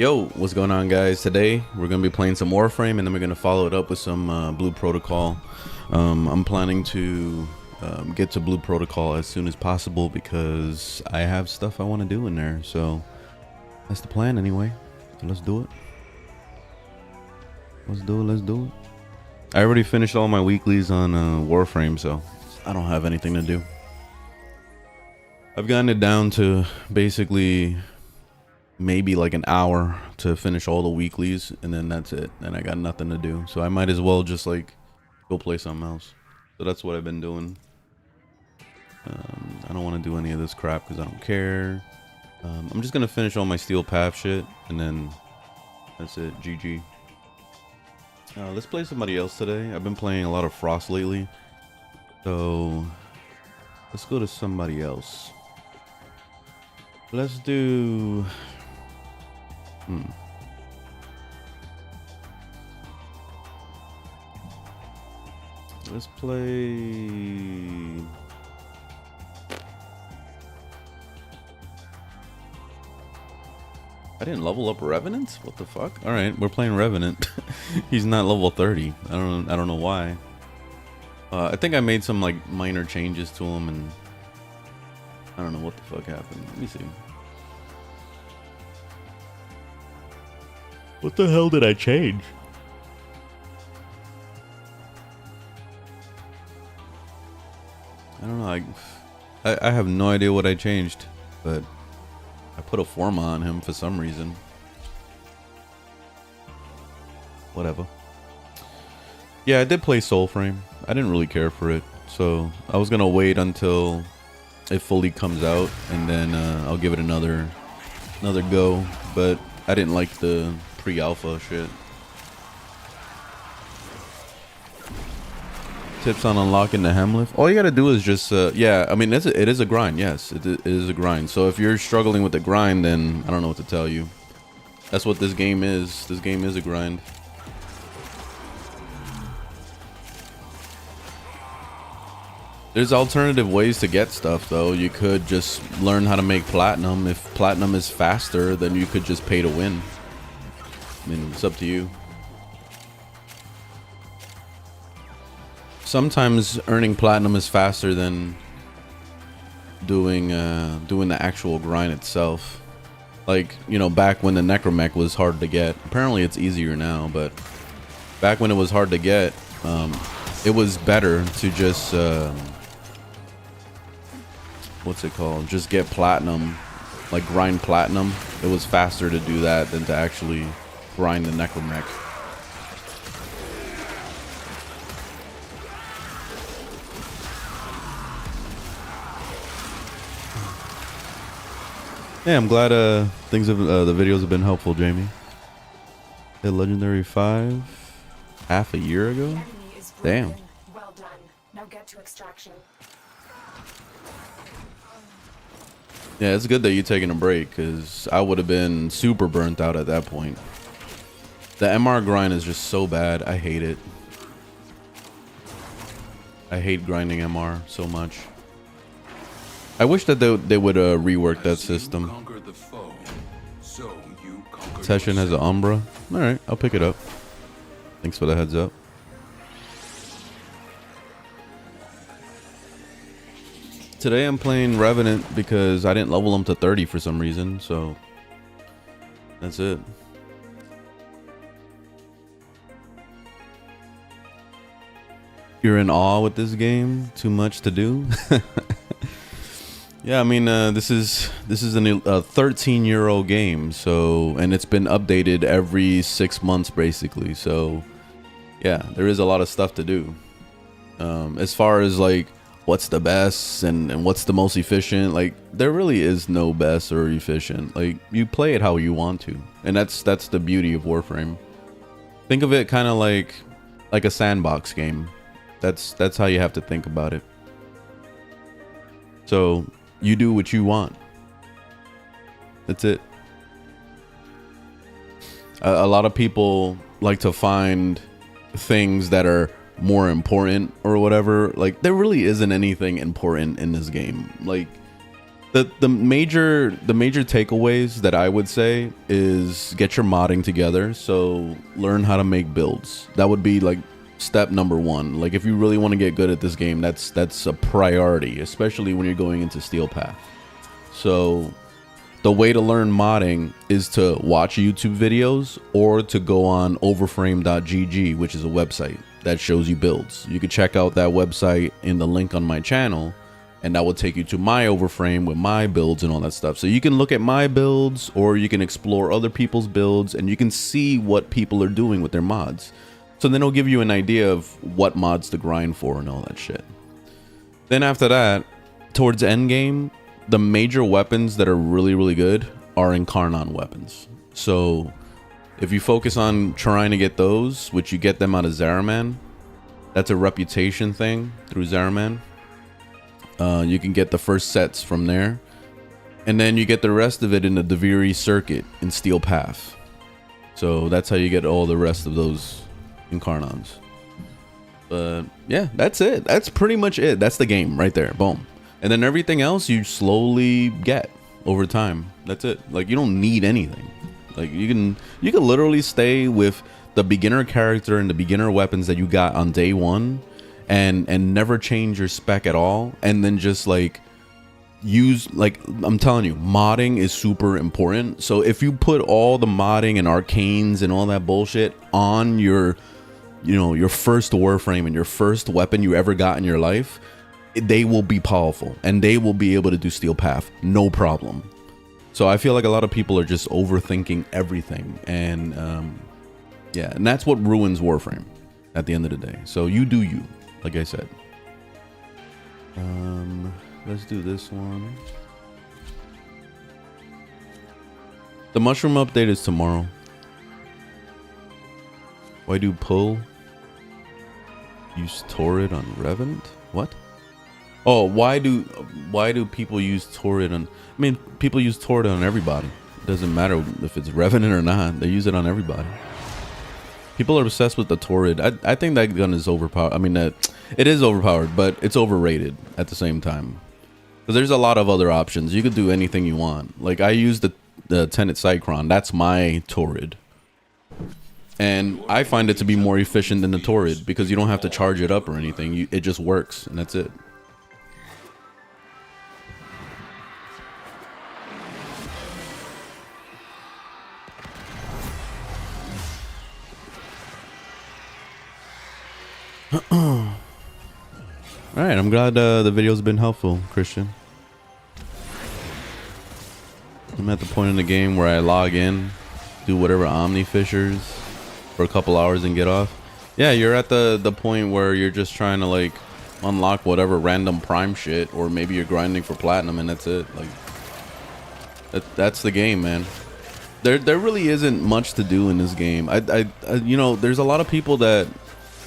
Yo, what's going on, guys? Today we're gonna be playing some Warframe, and then we're gonna follow it up with some Blue Protocol. I'm planning to get to Blue Protocol as soon as possible because I have stuff I want to do in there. So that's the plan, anyway. So let's do it. Let's do it. I already finished all my weeklies on Warframe, so I don't have anything to do. I've gotten it down to basically maybe like an hour to finish all the weeklies, and then that's it, and I got nothing to do, so I might as well just like go play something else. So that's what I've been doing. I don't want to do any of this crap because I don't care. I'm just gonna finish all my Steel Path shit, and then that's it. GG. Let's play somebody else today. I've been playing a lot of Frost lately, so let's go to somebody else. Let's do let's play I didn't level up Revenant? What the fuck? Alright, we're playing Revenant. He's not level 30. I don't know why. I think I made some like minor changes to him, and I don't know what the fuck happened. Let me see. What the hell did I change? I don't know. I have no idea what I changed, but I put a Forma on him for some reason. Whatever. Yeah, I did play Soulframe. I didn't really care for it, so I was gonna wait until it fully comes out, and then I'll give it another go. But I didn't like the pre-alpha shit. Tips on unlocking the Hemlift. All you gotta do is just yeah, I mean it is a grind. Yes, it is a grind. So if you're struggling with the grind, then I don't know what to tell you. That's what this game is. This game is a grind. There's alternative ways to get stuff, though. You could just learn how to make platinum. If platinum is faster, then you could just pay to win. I mean, it's up to you. Sometimes earning platinum is faster than doing the actual grind itself. Like, you know, back when the Necromech was hard to get. Apparently it's easier now, but back when it was hard to get, it was better to just what's it called? Just get platinum, like grind platinum. It was faster to do that than to actually grind the Necromech. Yeah, I'm glad the videos have been helpful, Jamie. Hit Legendary 5 half a year ago? Damn. Well done. Now get to extraction. Yeah, it's good that you're taking a break, because I would have been super burnt out at that point. The MR grind is just so bad. I hate it. I hate grinding MR so much. I wish that they would rework that system. Teshin has an Umbra. Alright, I'll pick it up. Thanks for the heads up. Today I'm playing Revenant because I didn't level him to 30 for some reason, so that's it. You're in awe with this game? Too much to do? Yeah, I mean, this is a 13-year-old game, so, and it's been updated every 6 months basically. So yeah, there is a lot of stuff to do. As far as like what's the best and what's the most efficient, like there really is no best or efficient. Like you play it how you want to, and that's the beauty of Warframe. Think of it kind of like a sandbox game. That's how you have to think about it. So you do what you want. That's it. A lot of people like to find things that are more important or whatever. Like there really isn't anything important in this game. Like The major takeaways that I would say is get your modding together. So learn how to make builds. That would be like step number one. Like if you really want to get good at this game, that's a priority, especially when you're going into Steel Path. So the way to learn modding is to watch YouTube videos or to go on overframe.gg, which is a website that shows you builds. You could check out that website in the link on my channel, and that will take you to my Overframe with my builds and all that stuff. So you can look at my builds, or you can explore other people's builds, and you can see what people are doing with their mods. So then it'll give you an idea of what mods to grind for and all that shit. Then after that, towards end game, the major weapons that are really, really good are Incarnon weapons. So if you focus on trying to get those, which you get them out of Zaraman, that's a reputation thing through Zaraman. You can get the first sets from there, and then you get the rest of it in the Deviri circuit in Steel Path. So that's how you get all the rest of those Incarnons. But yeah, that's it. That's pretty much it. That's the game right there. Boom. And then everything else you slowly get over time. That's it. Like you don't need anything. Like you can literally stay with the beginner character and the beginner weapons that you got on day one, and never change your spec at all, and then just like use, like I'm telling you, modding is super important. So if you put all the modding and arcanes and all that bullshit on your, you know, your first Warframe and your first weapon you ever got in your life, they will be powerful and they will be able to do Steel Path no problem. So I feel like a lot of people are just overthinking everything, and yeah, and that's what ruins Warframe at the end of the day. So you do you, like I said. Let's do this one. The mushroom update is tomorrow. Why do pull use Torrid on Revenant? What? Oh, why do people use Torrid on? I mean, people use Torrid on everybody. It doesn't matter if it's Revenant or not. They use it on everybody. People are obsessed with the Torrid. I think that gun is overpowered. I mean, it is overpowered, but it's overrated at the same time. Because there's a lot of other options. You could do anything you want. Like I use the Tenet Cycron. That's my Torrid. And I find it to be more efficient than the Torrid because you don't have to charge it up or anything. It just works, and that's it. Alright, I'm glad the video's been helpful, Christian. I'm at the point in the game where I log in, do whatever Omni Fishers for a couple hours and get off. Yeah, you're at the point where you're just trying to like unlock whatever random prime shit, or maybe you're grinding for platinum and that's it. Like that's the game, man. There really isn't much to do in this game. I you know, there's a lot of people that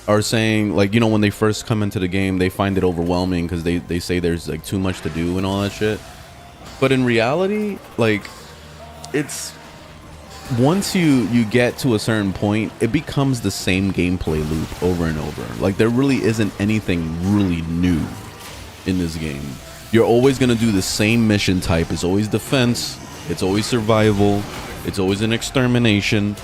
are saying, like, you know, when they first come into the game, they find it overwhelming because they say there's like too much to do and all that shit. But in reality, like, it's once you get to a certain point, it becomes the same gameplay loop over and over. Like there really isn't anything really new in this game. You're always gonna do the same mission type. It's always defense, it's always survival, it's always an extermination,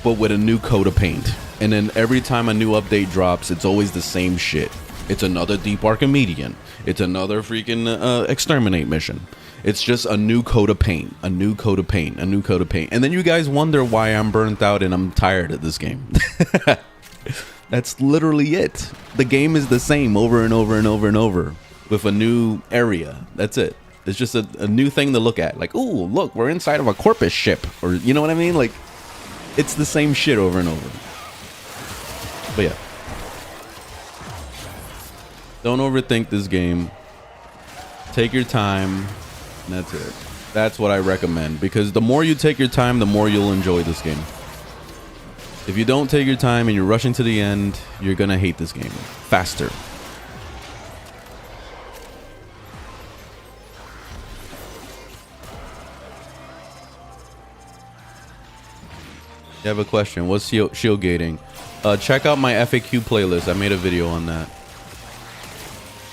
but with a new coat of paint. And then every time a new update drops, it's always the same shit. It's another Deep Archimedean. It's another freaking exterminate mission. It's just a new coat of paint, a new coat of paint, a new coat of paint. And then you guys wonder why I'm burnt out and I'm tired of this game. That's literally it. The game is the same over and over and over and over with a new area. That's it. It's just a new thing to look at. Like, ooh, look, we're inside of a Corpus ship. Or, you know what I mean? Like, it's the same shit over and over. But yeah. Don't overthink this game. Take your time. And that's it. That's what I recommend. Because the more you take your time, the more you'll enjoy this game. If you don't take your time and you're rushing to the end, you're gonna hate this game faster. You have a question. What's shield gating? Check out my FAQ playlist. I made a video on that.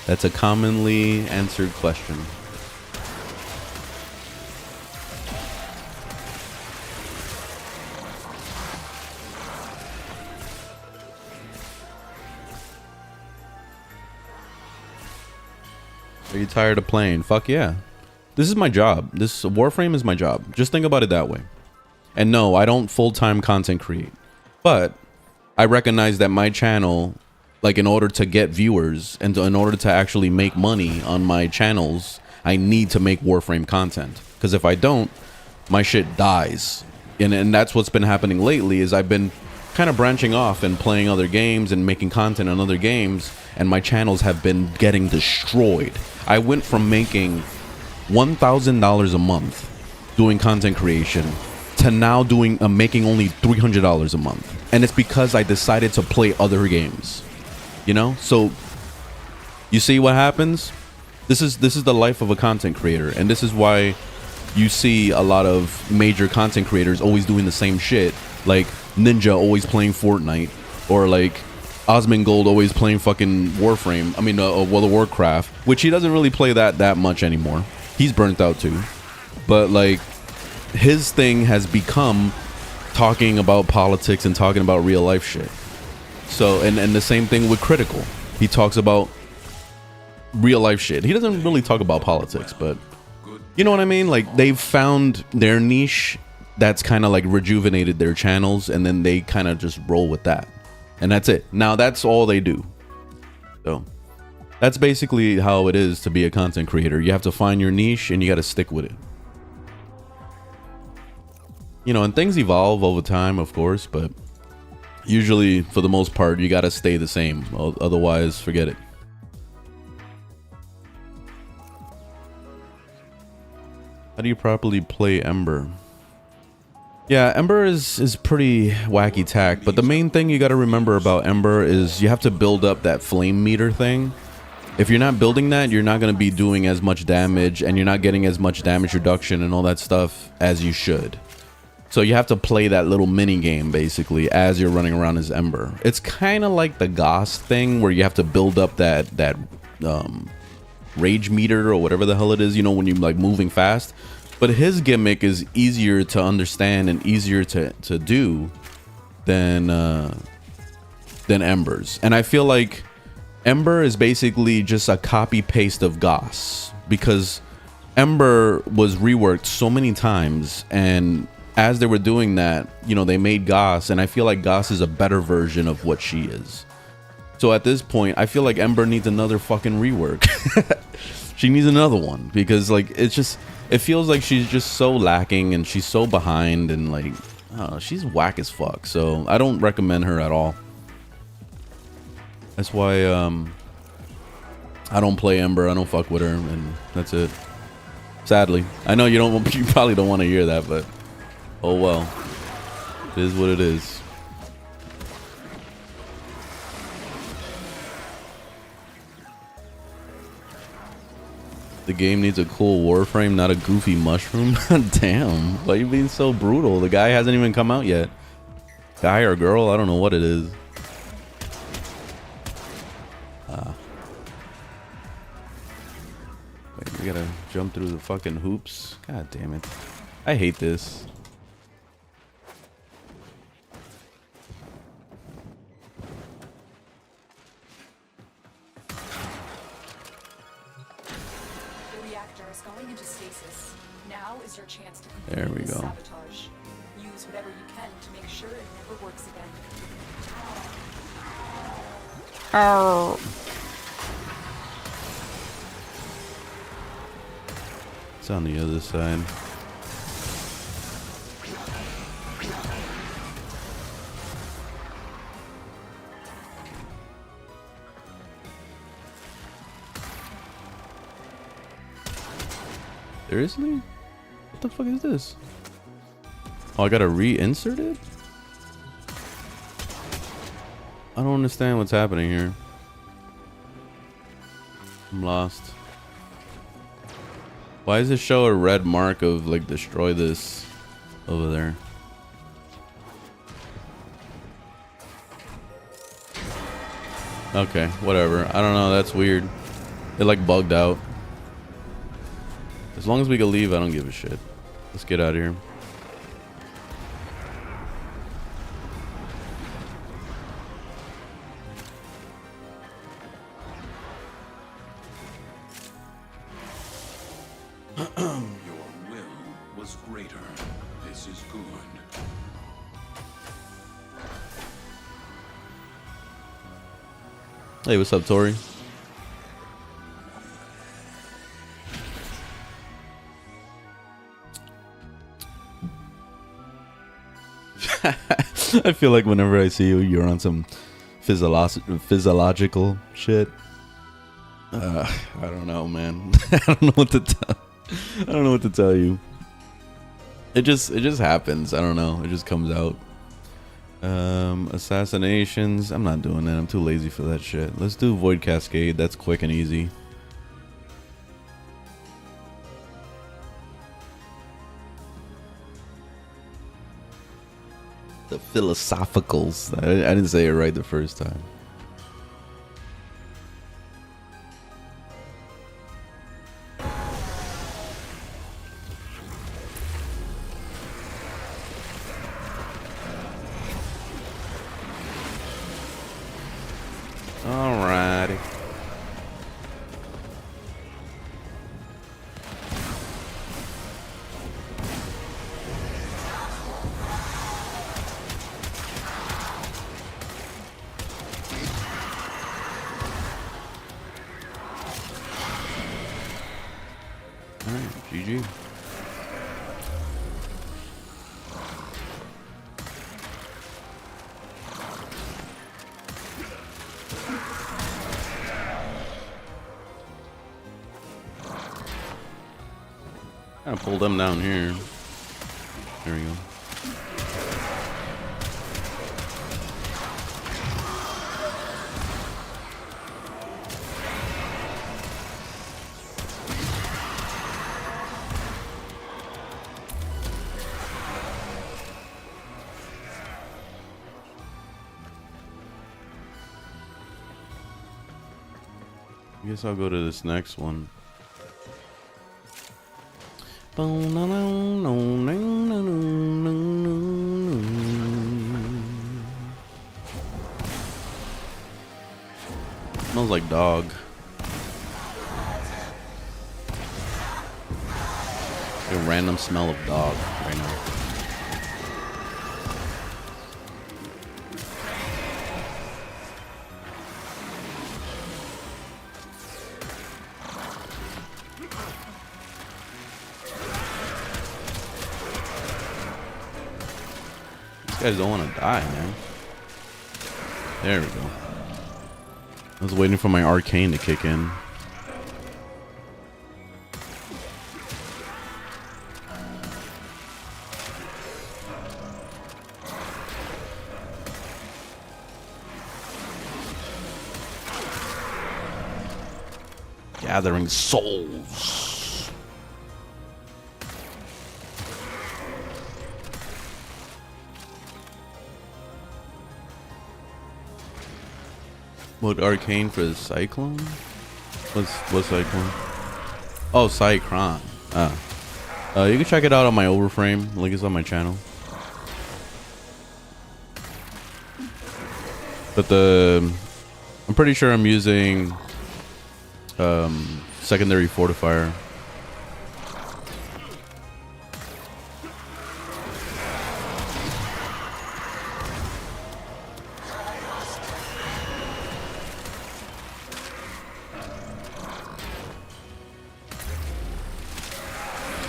That's a commonly answered question. Are you tired of playing? Fuck yeah. This is my job. This Warframe is my job. Just think about it that way. And no, I don't full-time content create. But I recognize that my channel, like in order to get viewers and in order to actually make money on my channels, I need to make Warframe content. Because if I don't, my shit dies. And that's what's been happening lately is I've been kind of branching off and playing other games and making content on other games, and my channels have been getting destroyed. I went from making $1,000 a month doing content creation to now doing making only $300 a month, and it's because I decided to play other games, you know. So you see what happens. This is the life of a content creator, and this is why you see a lot of major content creators always doing the same shit, like Ninja always playing Fortnite, or like Osmongold always playing fucking Warframe. I mean, World of Warcraft, which he doesn't really play that much anymore. He's burnt out too, but like his thing has become talking about politics and talking about real life shit. So and the same thing with Critical. He talks about real life shit. He doesn't really talk about politics, but you know what I mean? Like they've found their niche that's kind of like rejuvenated their channels, and then they kind of just roll with that, and that's it. Now that's all they do. So that's basically how it is to be a content creator. You have to find your niche and you got to stick with it. You know, and things evolve over time, of course, but usually for the most part you got to stay the same. Otherwise, forget it. How do you properly play Ember? Yeah, Ember is pretty wacky tack, but the main thing you got to remember about Ember is you have to build up that flame meter thing. If you're not building that, you're not going to be doing as much damage, and you're not getting as much damage reduction and all that stuff as you should. So you have to play that little mini game basically as you're running around as Ember. It's kind of like the Gauss thing where you have to build up that rage meter or whatever the hell it is, you know, when you're like moving fast. But his gimmick is easier to understand and easier to do than Ember's. And I feel like Ember is basically just a copy paste of Gauss, because Ember was reworked so many times, and as they were doing that, you know, they made Gauss, and I feel like Gauss is a better version of what she is. So at this point, I feel like Ember needs another fucking rework. She needs another one, because like it feels like she's just so lacking and she's so behind, and like she's whack as fuck. So I don't recommend her at all. That's why I don't play Ember. I don't fuck with her, and that's it. Sadly, I know you probably don't want to hear that, but oh well, it is what it is. The game needs a cool Warframe, not a goofy mushroom. Damn, why are you being so brutal? The guy hasn't even come out yet. Guy or girl, I don't know what it is. Wait, we gotta jump through the fucking hoops. God damn it. I hate this. Going into stasis. Now is your chance to complete There we go. sabotage. Use whatever you can to make sure it never works again. Oh. It's on the other side. Seriously? What the fuck is this? Oh, I gotta reinsert it? I don't understand what's happening here. I'm lost. Why does it show a red mark of like destroy this over there? Okay, whatever. I don't know, that's weird. It like bugged out. As long as we can leave, I don't give a shit. Let's get out of here. was greater. This is good. Hey, what's up, Tori? I feel like whenever I see you, you're on some physiological shit. I don't know, man. I don't know what to tell. I don't know what to tell you. It just happens. I don't know. It just comes out. Assassinations. I'm not doing that. I'm too lazy for that shit. Let's do Void Cascade. That's quick and easy. The philosophicals. I didn't say it right the first time. Alrighty. Alright, GG. I'll pull them down here. There we go. I guess I'll go to this next one. Smells like dog. A random smell of dog right now. These guys don't want to die, man. There we go. I was waiting for my arcane to kick in. Gathering souls. What arcane for the cyclone? What's cyclone? Oh, Cyclone. You can check it out on my Overframe. Link is on my channel. But I'm pretty sure I'm using secondary fortifier.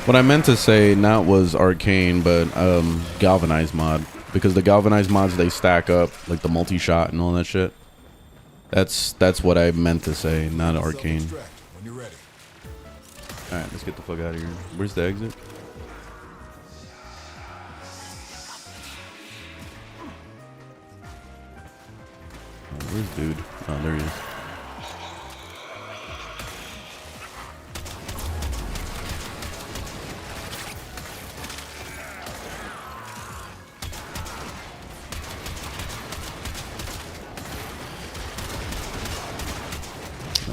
What I meant to say not was arcane, but galvanized mod, because the galvanized mods, they stack up, like the multi-shot and all that shit. That's what I meant to say, not arcane. Alright, let's get the fuck out of here. Where's the exit? Oh, where's dude? Oh, there he is.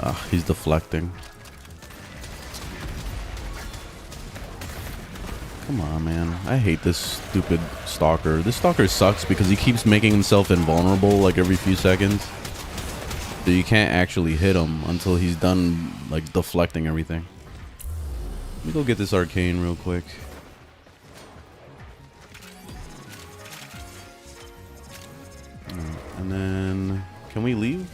Ah, he's deflecting. Come on, man. I hate this stupid stalker. This stalker sucks because he keeps making himself invulnerable like every few seconds. So you can't actually hit him until he's done like deflecting everything. Let me go get this arcane real quick. And then, can we leave?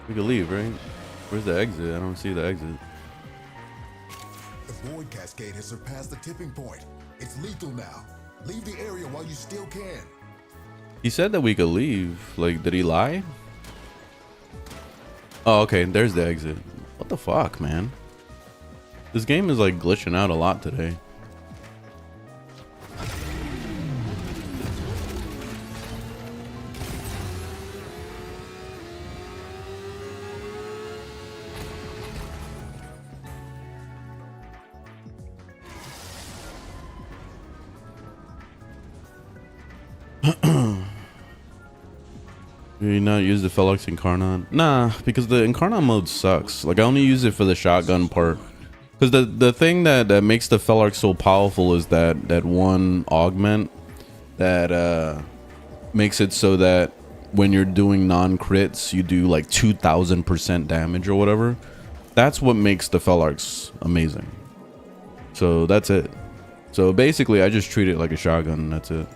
We can leave, right? Where's the exit? I don't see the exit. The void cascade has surpassed the tipping point. It's lethal now. Leave the area while you still can. He said that we could leave. Like, did he lie? Oh, okay. There's the exit. What the fuck, man? This game is like glitching out a lot today. Do you not use the Felix Incarnon? Nah, because the Incarnon mode sucks. Like, I only use it for the shotgun part. Because the thing that makes the Felix so powerful is that one augment that makes it so that when you're doing non-crits, you do like 2,000% damage or whatever. That's what makes the Felix amazing. So that's it. So basically, I just treat it like a shotgun and that's it.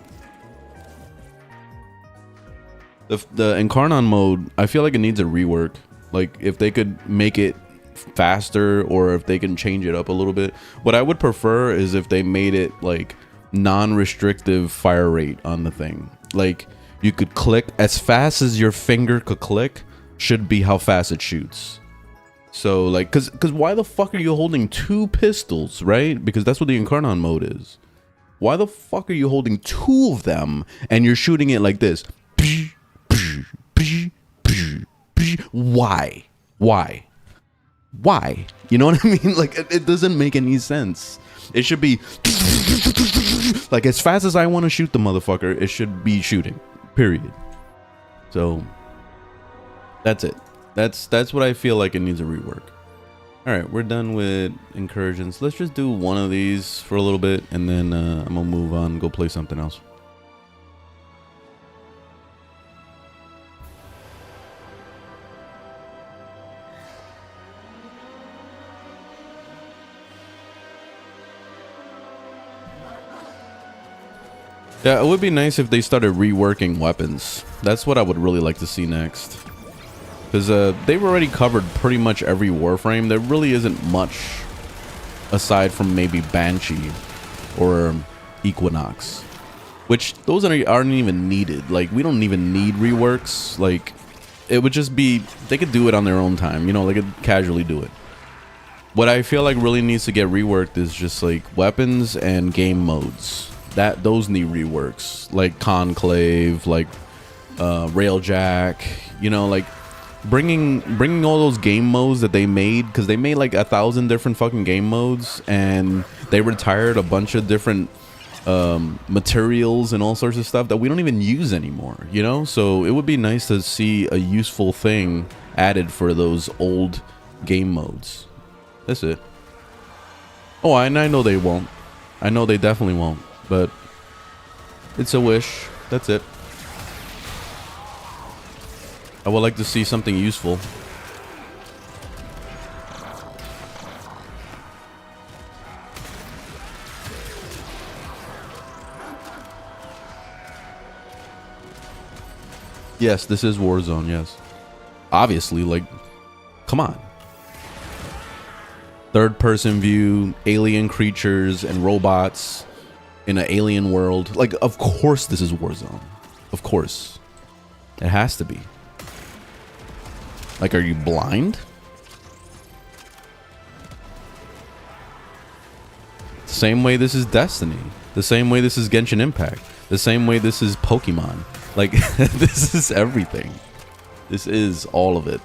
The Incarnon mode, I feel like it needs a rework. Like, if they could make it faster or if they can change it up a little bit. What I would prefer is if they made it like non-restrictive fire rate on the thing. Like, you could click as fast as your finger could click should be how fast it shoots. So like, cause why the fuck are you holding two pistols, right? Because that's what the Incarnon mode is. Why the fuck are you holding two of them and you're shooting it like this? Why? You know what I mean? Like, it doesn't make any sense. It should be like, as fast as I want to shoot the motherfucker, it should be shooting, period. So that's it. That's what I feel like it needs a rework. All right, we're done with incursions. Let's just do one of these for a little bit and then I'm gonna move on and go play something else. Yeah, it would be nice if they started reworking weapons. That's what I would really like to see next. Because they've already covered pretty much every Warframe. There really isn't much aside from maybe Banshee or Equinox. Which, those aren't even needed. Like, we don't even need reworks. Like, it would just be... They could do it on their own time. You know, they could casually do it. What I feel like really needs to get reworked is just, like, weapons and game modes. Those need reworks, like Conclave, like Railjack, you know, like bringing all those game modes that they made, because they made like 1,000 different fucking game modes and they retired a bunch of different materials and all sorts of stuff that we don't even use anymore, you know. So it would be nice to see a useful thing added for those old game modes. That's it. Oh, and I know they won't. I know they definitely won't. But it's a wish. That's it. I would like to see something useful. Yes, this is Warzone, yes. Obviously, like, come on. Third person view, alien creatures and robots in an alien world. Like, of course this is Warzone. Of course. It has to be. Like, are you blind? The same way this is Destiny. The same way this is Genshin Impact. The same way this is Pokemon. Like, this is everything. This is all of it.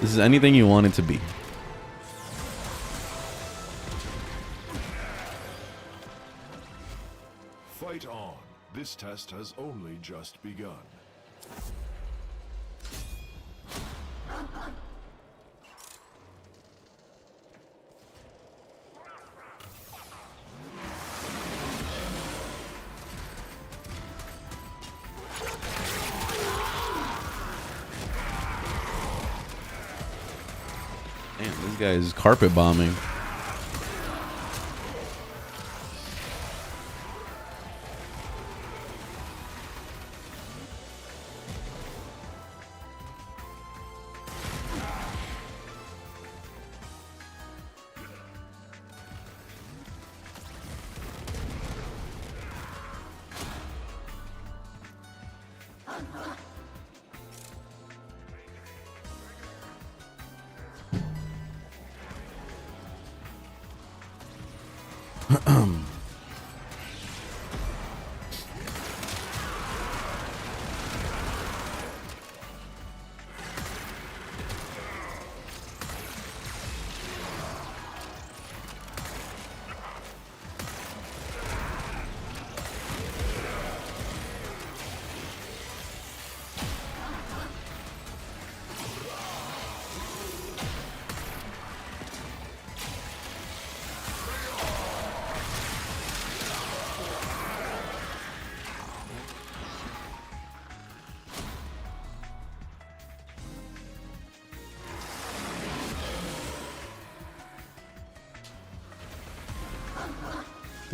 This is anything you want it to be. Fight on. This test has only just begun. Damn, this guy is carpet bombing.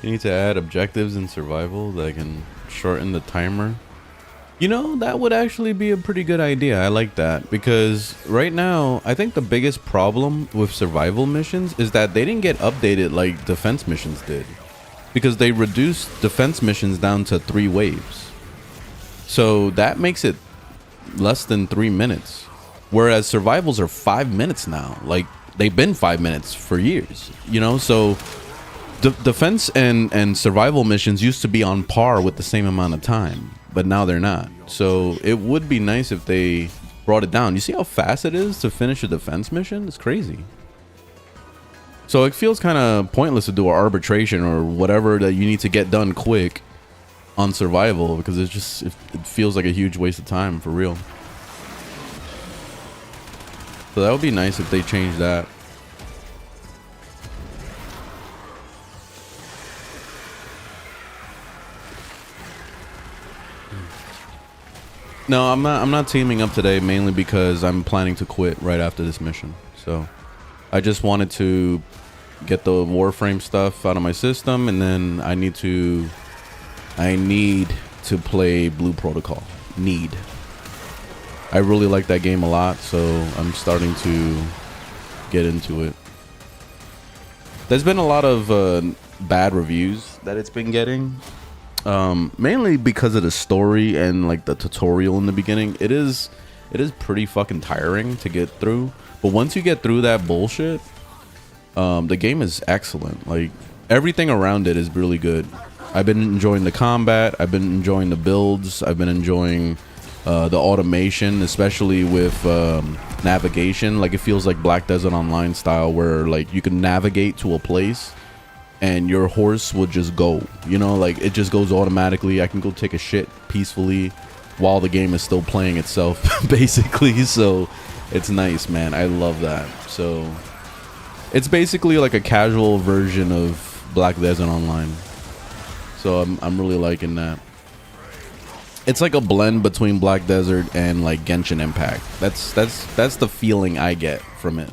They need to add objectives in survival that can shorten the timer. You know, that would actually be a pretty good idea. I like that, because right now I think the biggest problem with survival missions is that they didn't get updated like defense missions did, because they reduced defense missions down to 3 waves. So that makes it less than 3 minutes, whereas survivals are 5 minutes now. Like, they've been 5 minutes for years, you know. So defense and survival missions used to be on par with the same amount of time, but now they're not. So it would be nice if they brought it down. You see how fast it is to finish a defense mission? It's crazy. So it feels kind of pointless to do an arbitration or whatever that you need to get done quick on survival, because it's just, it feels like a huge waste of time, for real. So that would be nice if they changed that. No, I'm not teaming up today, mainly because I'm planning to quit right after this mission. So I just wanted to get the Warframe stuff out of my system, and then I need to play Blue Protocol. I really like that game a lot, so I'm starting to get into it. There's been a lot of bad reviews that it's been getting. Mainly because of the story and like the tutorial in the beginning. It is pretty fucking tiring to get through, but once you get through that bullshit, the game is excellent. Like, everything around it is really good. I've been enjoying the combat, I've been enjoying the builds, I've been enjoying the automation, especially with navigation. Like, it feels like Black Desert Online style, where like you can navigate to a place and your horse would just go, you know, like it just goes automatically. I can go take a shit peacefully while the game is still playing itself, basically. So it's nice, man. I love that. So it's basically like a casual version of Black Desert Online. So I'm really liking that. It's like a blend between Black Desert and like Genshin Impact. That's the feeling I get from it.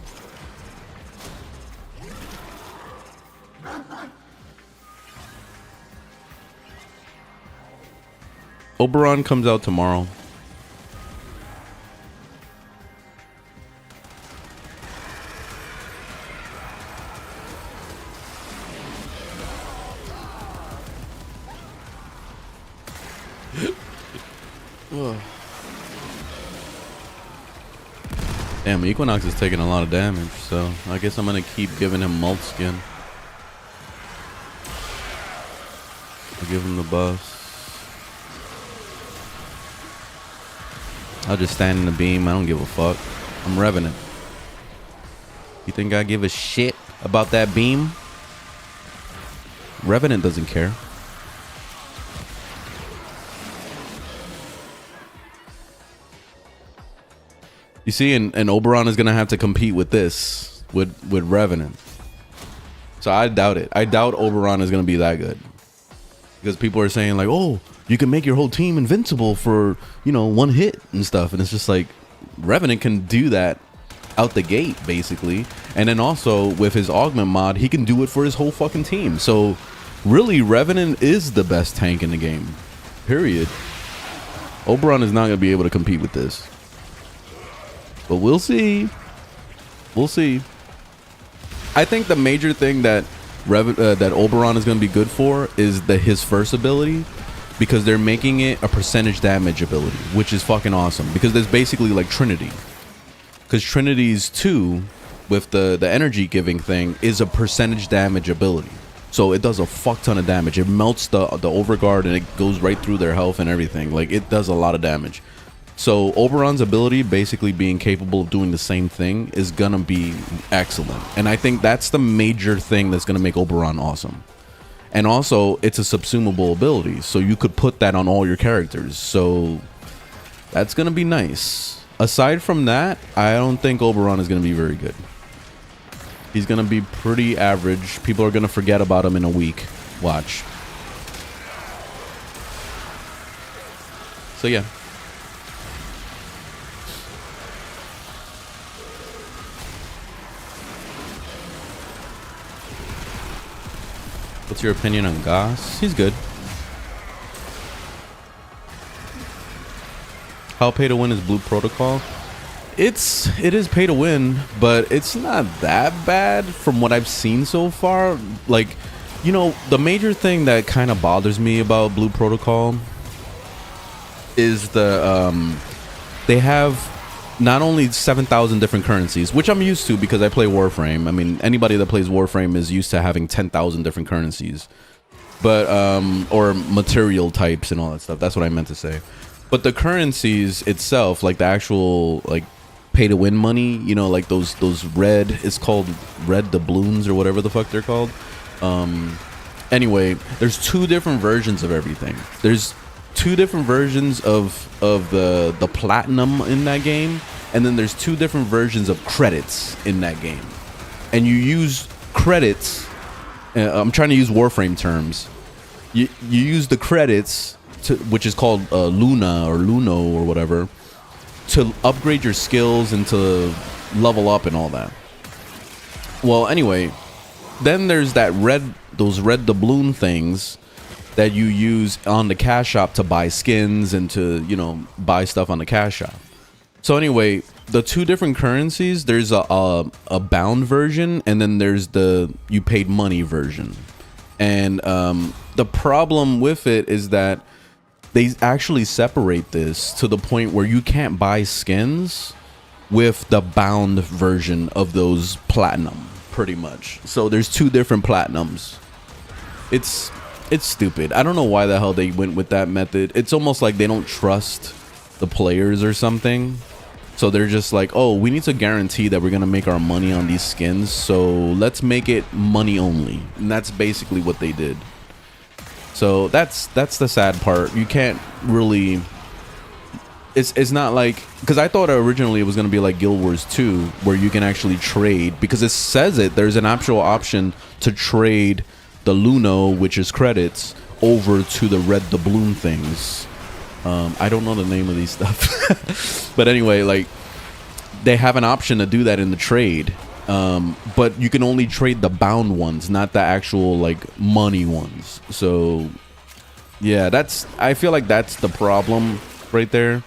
Oberon comes out tomorrow. Damn, Equinox is taking a lot of damage, so I guess I'm gonna keep giving him Mult Skin. I'll give him the buffs. I'll just stand in the beam. I don't give a fuck. I'm Revenant. You think I give a shit about that beam? Revenant doesn't care. You see, and Oberon is gonna have to compete with this, with Revenant. So I doubt it. I doubt Oberon is gonna be that good, because people are saying like, oh, you can make your whole team invincible for, you know, 1 hit and stuff, and it's just like, Revenant can do that out the gate, basically. And then also with his augment mod, he can do it for his whole fucking team. So really, Revenant is the best tank in the game, period. Oberon is not gonna be able to compete with this, but we'll see. We'll see. I think the major thing that that Oberon is going to be good for is his first ability, because they're making it a percentage damage ability, which is fucking awesome, because there's basically like Trinity, because Trinity's 2 with the energy giving thing is a percentage damage ability. So it does a fuck ton of damage. It melts the overguard and it goes right through their health and everything. Like, it does a lot of damage. So Oberon's ability, basically being capable of doing the same thing, is gonna be excellent. And I think that's the major thing that's gonna make Oberon awesome. And also, it's a subsumable ability, so you could put that on all your characters. So that's gonna be nice. Aside from that, I don't think Oberon is gonna be very good. He's gonna be pretty average. People are gonna forget about him in a week. Watch. So yeah. What's your opinion on Goss? He's good. How pay to win is Blue Protocol? It is pay to win, but it's not that bad from what I've seen so far. Like, you know, the major thing that kind of bothers me about Blue Protocol is they have not only 7,000 different currencies, which I'm used to because I play Warframe. I mean, anybody that plays Warframe is used to having 10,000 different currencies, but or material types and all that stuff. That's what I meant to say. But the currencies itself, like the actual like pay to win money, you know, like those red, it's called red doubloons or whatever the fuck they're called. Anyway, there's 2 different versions of everything. There's 2 different versions of the platinum in that game, and then there's 2 different versions of credits in that game. And you use credits. I'm trying to use Warframe terms. You use the credits which is called Luna or Luno or whatever, to upgrade your skills and to level up and all that. Well, anyway, then there's those red doubloon things that you use on the cash shop to buy skins and to, you know, buy stuff on the cash shop. So anyway, the 2 different currencies, there's a bound version, and then there's the you paid money version. And the problem with it is that they actually separate this to the point where you can't buy skins with the bound version of those platinum, pretty much. So there's 2 different platinums. It's stupid. I don't know why the hell they went with that method. It's almost like they don't trust the players or something. So they're just like, oh, we need to guarantee that we're gonna make our money on these skins, so let's make it money only. And that's basically what they did. So that's the sad part. You can't really, it's not like, because I thought originally it was going to be like Guild Wars 2 where you can actually trade, because it says there's an actual option to trade the Luno, which is credits, over to the red doubloon things. I don't know the name of these stuff. But anyway, like, they have an option to do that in the trade. But you can only trade the bound ones, not the actual like money ones. So yeah, I feel like that's the problem right there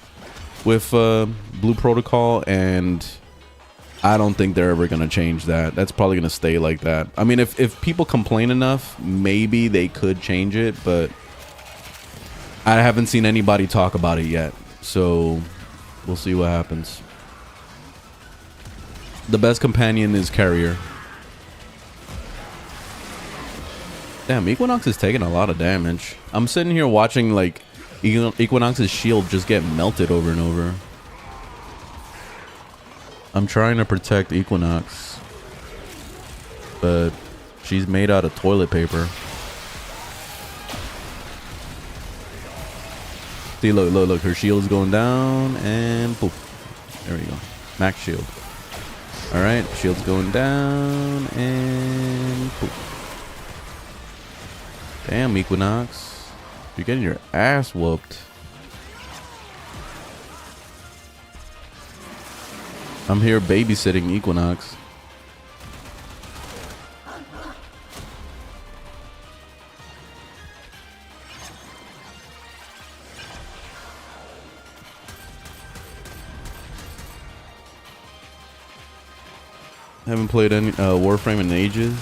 with Blue Protocol, and I don't think they're ever gonna change that. That's probably gonna stay like that. I mean, if people complain enough, maybe they could change it, but I haven't seen anybody talk about it yet. So we'll see what happens. The best companion is Carrier. Damn, Equinox is taking a lot of damage. I'm sitting here watching like Equinox's shield just get melted over and over. I'm trying to protect Equinox, but she's made out of toilet paper. See, look, her shield's going down, and poof. There we go. Max shield. Alright, shield's going down, and poof. Damn, Equinox. You're getting your ass whooped. I'm here babysitting Equinox. Haven't played any Warframe in ages.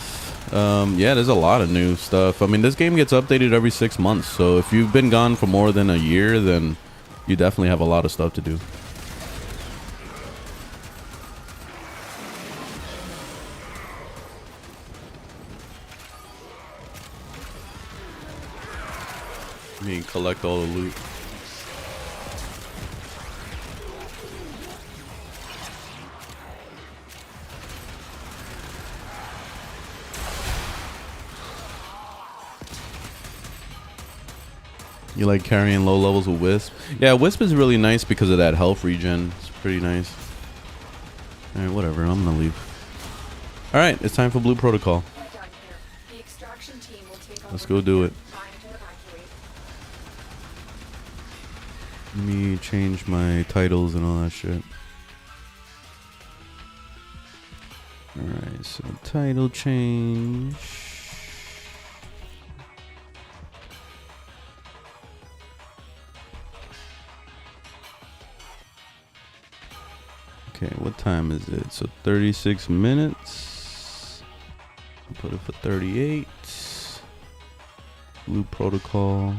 Yeah, there's a lot of new stuff. I mean, this game gets updated every 6 months, so if you've been gone for more than a year, then you definitely have a lot of stuff to do. I mean, collect all the loot. You like carrying low levels with Wisp? Yeah, Wisp is really nice because of that health regen. It's pretty nice. Alright, whatever. I'm gonna leave. Alright, it's time for Blue Protocol. Let's go do it. Let me change my titles and all that shit. Alright, so title change. Okay, what time is it? So 36 minutes. I'll put it for 38. Blue Protocol.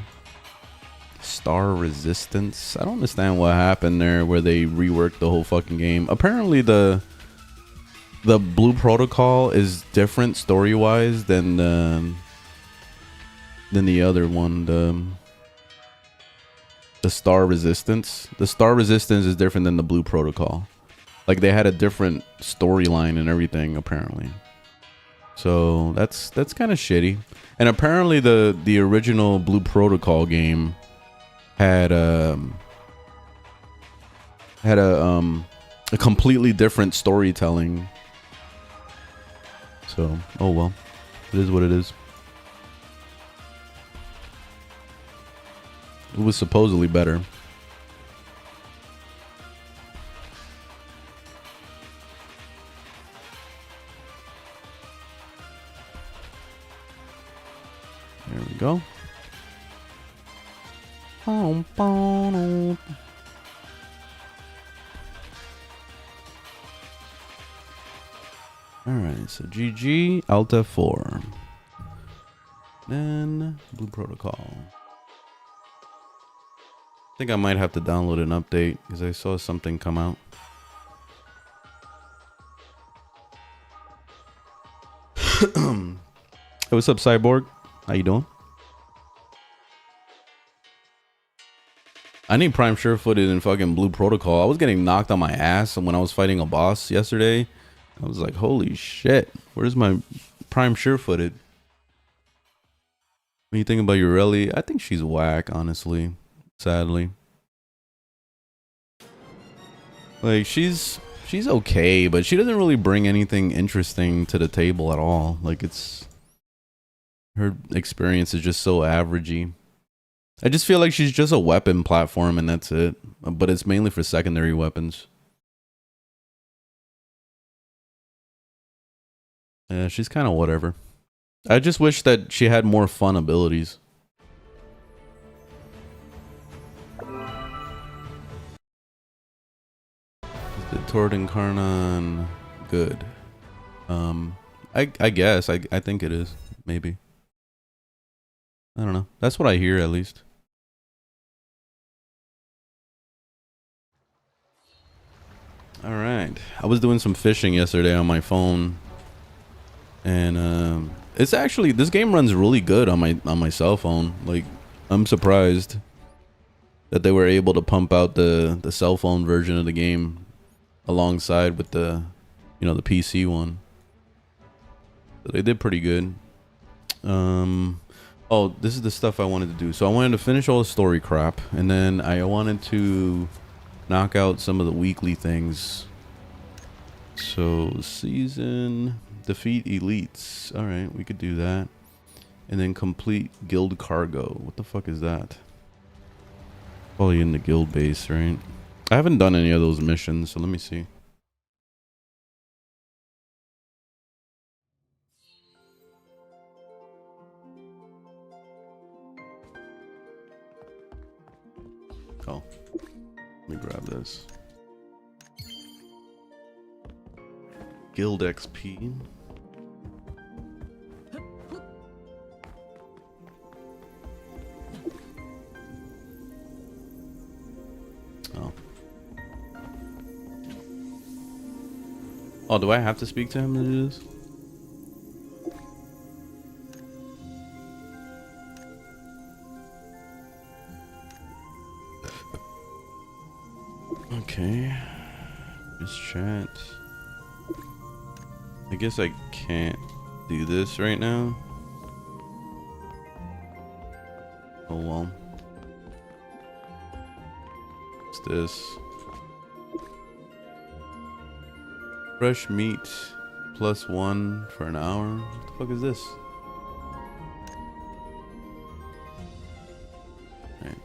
Star Resistance. I don't understand what happened there where they reworked the whole fucking game. Apparently the Blue Protocol is different story-wise than the other one, the Star Resistance. The Star Resistance is different than the Blue Protocol. Like they had a different storyline and everything apparently. So that's kind of shitty. And apparently the original Blue Protocol game had a completely different storytelling. So, oh well. It is what it is. It was supposedly better. There we go. Alright, so GG, Alt F4. Then Blue Protocol. I think I might have to download an update because I saw something come out. Hey, what's up, Cyborg? How you doing? I need Prime Sure-Footed in fucking Blue Protocol. I was getting knocked on my ass when I was fighting a boss yesterday. I was like, holy shit. Where's my Prime Sure-Footed? What do you think about Ureli? I think she's whack, honestly. Sadly. Like, she's okay, but she doesn't really bring anything interesting to the table at all. Like, it's... her experience is just so averagey. I just feel like she's just a weapon platform and that's it. But it's mainly for secondary weapons. Yeah, she's kind of whatever. I just wish that she had more fun abilities. The Tord Incarnon good? I guess. I think it is. Maybe. I don't know. That's what I hear at least. Alright. I was doing some fishing yesterday on my phone. And it's actually, this game runs really good on my cell phone. Like, I'm surprised that they were able to pump out the cell phone version of the game alongside with the, you know, the PC one. So they did pretty good. Oh, this is the stuff I wanted to do. So I wanted to finish all the story crap, and then I wanted to knock out some of the weekly things. So season, defeat elites. All right, we could do that. And then complete guild cargo. What the fuck is that? Probably in the guild base, right? I haven't done any of those missions, so let me see. Oh, let me grab this. Guild XP. Oh. Oh, do I have to speak to him to do this? Okay. This chat. I guess I can't do this right now. Oh well. What's this? Fresh meat +1 for an hour. What the fuck is this? Right.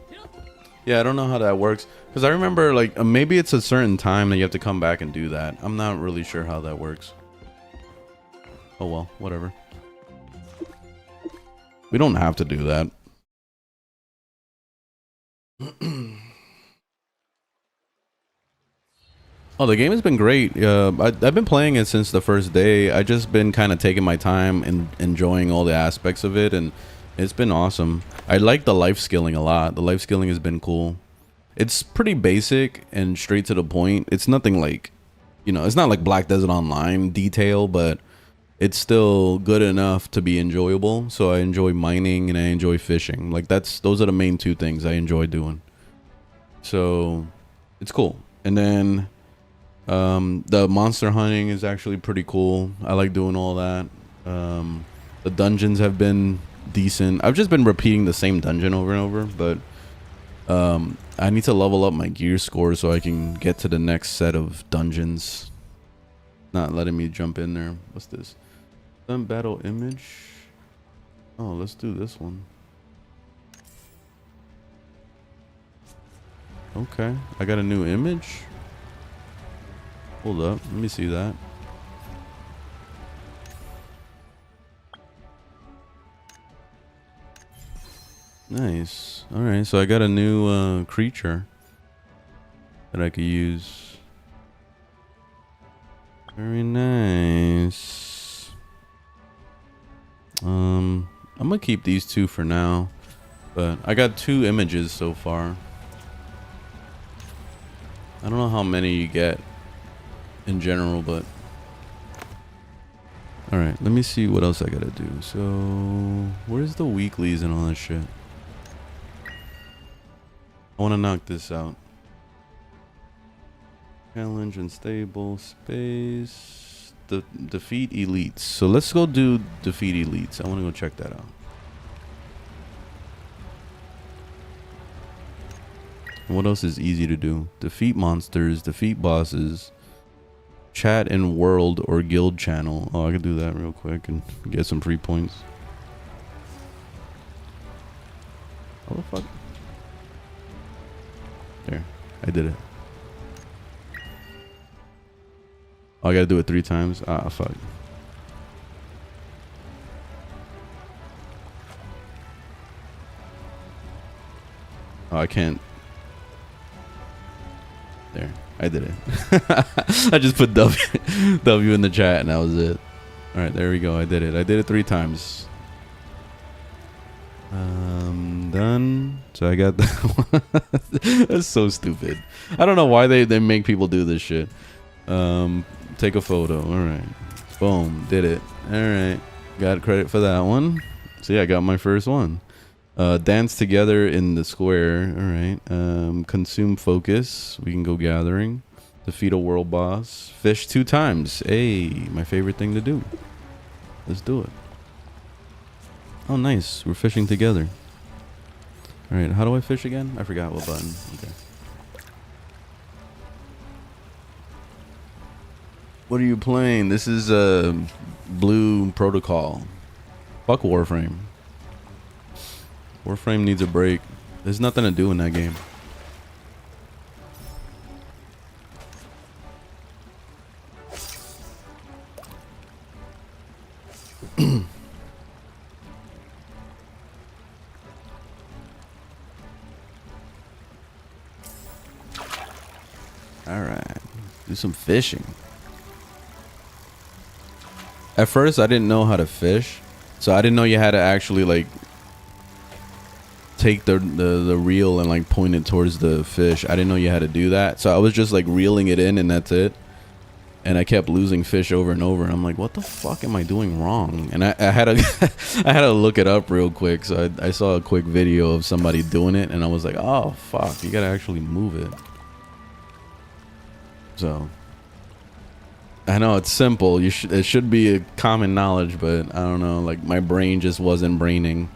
Yeah, I don't know how that works. Because I remember, like, maybe it's a certain time that you have to come back and do that. I'm not really sure how that works. Oh well, whatever. We don't have to do that. Oh, the game has been great. I've been playing it since the first day. I just been kind of taking my time and enjoying all the aspects of it, and it's been awesome. I like the life skilling a lot. The life skilling has been cool. It's pretty basic and straight to the point. It's nothing like, you know, it's not like Black Desert Online detail, but it's still good enough to be enjoyable. So I enjoy mining and I enjoy fishing. Like those are the main two things I enjoy doing. So it's cool. And then the monster hunting is actually pretty cool. I like doing all that. The dungeons have been decent. I've just been repeating the same dungeon over and over, but I need to level up my gear score so I can get to the next set of dungeons. Not letting me jump in there. What's this? Sun battle image. Oh, let's do this one. Okay, I got a new image. Hold up, let me see that. Nice. All right, so I got a new creature that I could use. Very nice. I'm gonna keep these two for now, but I got 2 images so far. I don't know how many you get in general, but all right, let me see what else I gotta do. So where's the weeklies and all that shit? I want to knock this out. Challenge unstable space. Defeat elites. So let's go do defeat elites. I want to go check that out. What else is easy to do? Defeat monsters, defeat bosses, chat in world or guild channel. Oh, I could do that real quick and get some free points. How the fuck? There, I did it. Oh, I gotta do it 3 times. Ah, fuck. Oh, I can't. There, I did it. I just put W in the chat and that was it. All right, there we go. I did it. I did it 3 times. Done. So I got that one. That's so stupid. I don't know why they make people do this shit. Take a photo. All right. Boom. Did it. All right. Got credit for that one. So yeah, I got my first one. Dance together in the square. All right. Consume focus. We can go gathering. Defeat a world boss. Fish 2 times. Hey, my favorite thing to do. Let's do it. Oh, nice. We're fishing together. All right. How do I fish again? I forgot what button. Okay. What are you playing? This is Blue Protocol. Fuck Warframe. Warframe needs a break. There's nothing to do in that game. All right, do some fishing. At first, I didn't know how to fish, so I didn't know you had to actually like take the reel and like point it towards the fish. I didn't know you had to do that, so I was just like reeling it in and that's it. And I kept losing fish over and over. And I'm like, what the fuck am I doing wrong? And I had to I had to look it up real quick. So I saw a quick video of somebody doing it, and I was like, oh fuck, you gotta actually move it. So I know it's simple. It should be a common knowledge, but I don't know. Like my brain just wasn't braining.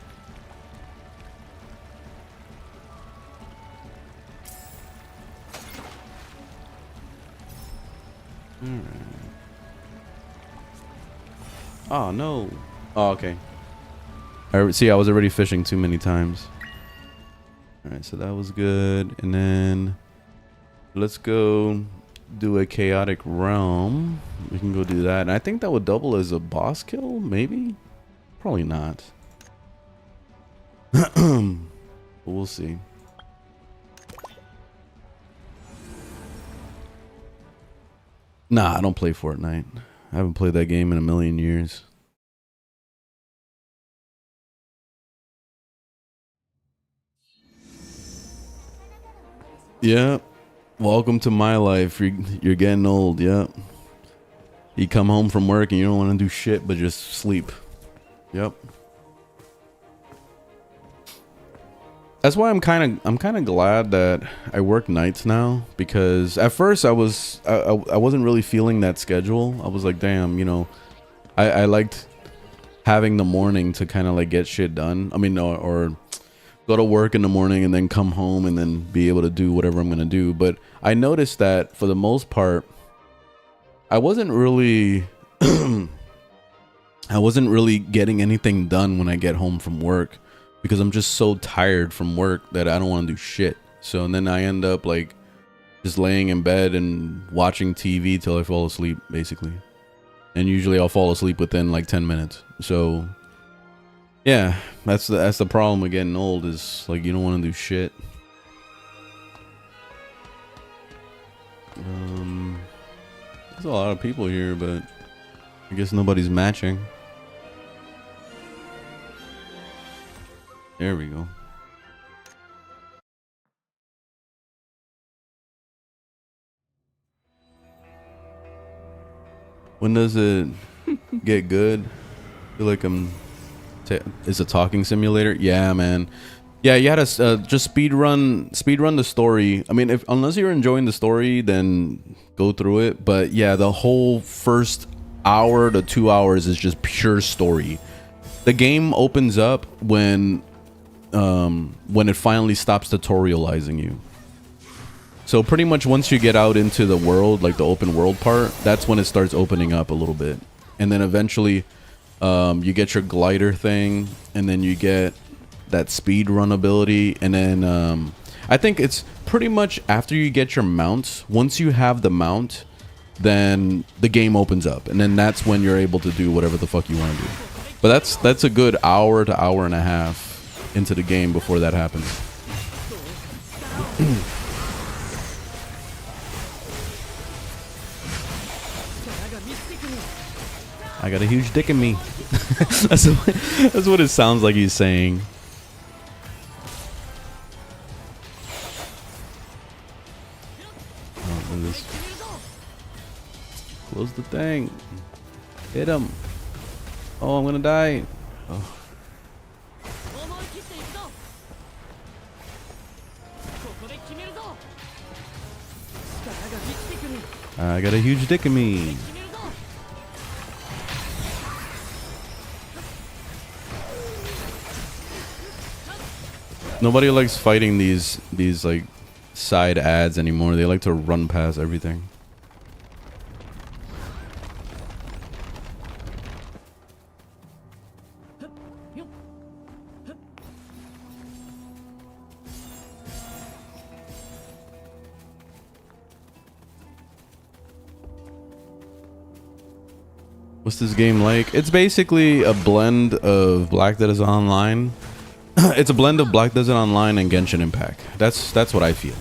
Alright. Oh no. Oh, okay. I was already fishing too many times. Alright, so that was good. And then let's go do a chaotic realm. We can go do that. And I think that would double as a boss kill, maybe? Probably not. But we'll see. Nah, I don't play Fortnite. I haven't played that game in a million years. Yep. Welcome to my life. You're getting old. Yep. You come home from work and you don't want to do shit but just sleep. Yep. That's why I'm kind of glad that I work nights now, because at first I wasn't really feeling that schedule. I was like, damn, you know, I liked having the morning to kind of like get shit done. I mean, or go to work in the morning and then come home and then be able to do whatever I'm going to do. But I noticed that for the most part, I wasn't really getting anything done when I get home from work, because I'm just so tired from work that I don't want to do shit. So and then I end up like just laying in bed and watching TV till I fall asleep, basically. And usually I'll fall asleep within like 10 minutes. So yeah, that's the problem with getting old, is like you don't want to do shit. There's a lot of people here, but I guess nobody's matching. There we go. When does it get good? I feel like it's a talking simulator. Yeah, man. Yeah, you had to just speed run the story. I mean, unless you're enjoying the story, then go through it. But yeah, the whole first hour to 2 hours is just pure story. The game opens up when it finally stops tutorializing you. So pretty much once you get out into the world, like the open world part, that's when it starts opening up a little bit. And then eventually you get your glider thing, and then you get that speed run ability. And then I think it's pretty much after you get your mount, once you have the mount, then the game opens up, and then that's when you're able to do whatever the fuck you want to do. But that's a good hour to hour and a half into the game before that happens. I got a huge dick in me. that's what it sounds like he's saying. Oh, close the thing. Hit him. Oh, I'm gonna die. Oh. I got a huge dick in me. Nobody likes fighting these like side ads anymore. They like to run past everything. What's this game like? It's basically a blend of Black Desert Online. It's a blend of Black Desert Online and Genshin Impact. That's what I feel.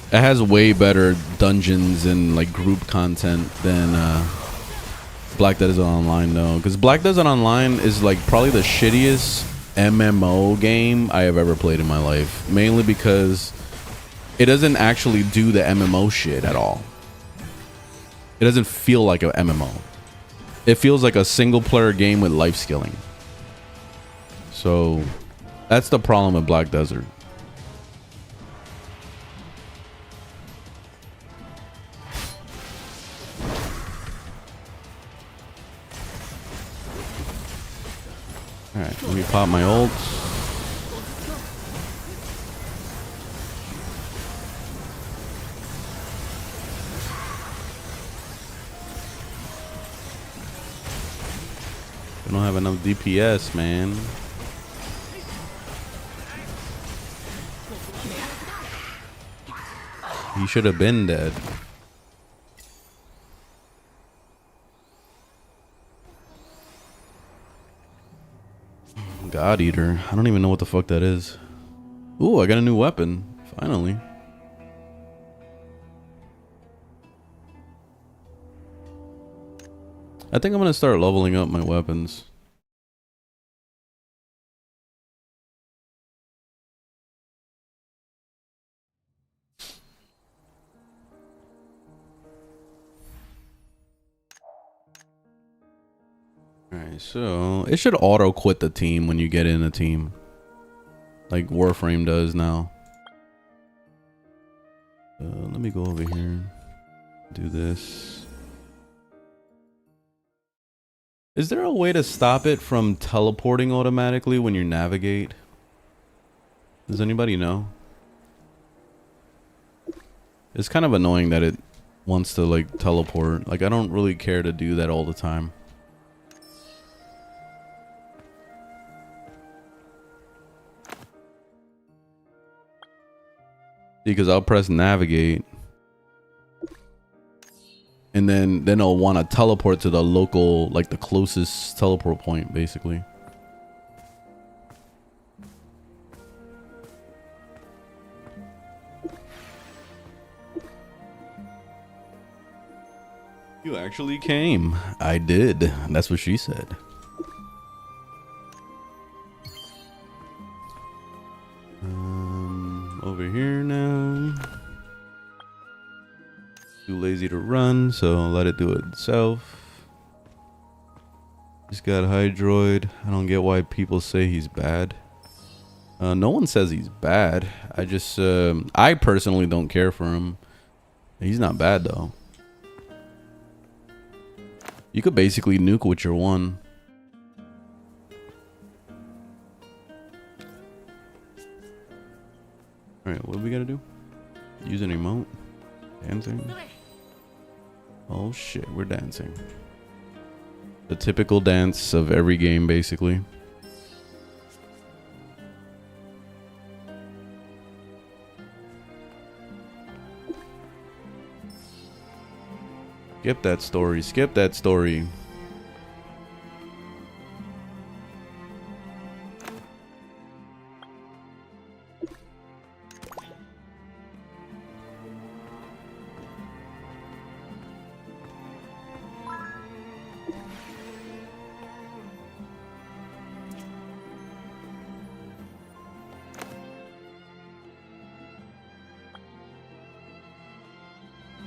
It has way better dungeons and like group content than Black Desert Online, though, because Black Desert Online is like probably the shittiest MMO game I have ever played in my life, mainly because it doesn't actually do the MMO shit at all. It doesn't feel like an MMO. It feels like a single player game with life skilling. So that's the problem with Black Desert. Alright, let me pop my ult. I don't have enough DPS, man. He should have been dead. God Eater. I don't even know what the fuck that is. Ooh, I got a new weapon. Finally. I think I'm gonna start leveling up my weapons. Alright, so it should auto quit the team when you get in a team. Like Warframe does now. Let me go over here. Do this. Is there a way to stop it from teleporting automatically when you navigate? Does anybody know? It's kind of annoying that it wants to like teleport. Like I don't really care to do that all the time. Because I'll press navigate and then I'll want to teleport to the local, like the closest teleport point basically. You actually came. I did. That's what she said. Over here now. Too lazy to run, so I'll let it do it itself. Just got Hydroid. I don't get why people say he's bad. No one says he's bad. I just, I personally don't care for him. He's not bad though. You could basically nuke with your one. Alright, what do we gotta do? Use an emote? Dancing? Oh shit, we're dancing. The typical dance of every game, basically. Skip that story, skip that story.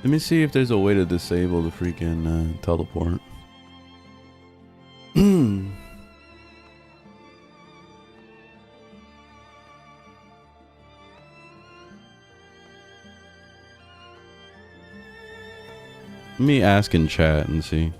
Let me see if there's a way to disable the freaking teleport. Let me ask in chat and see.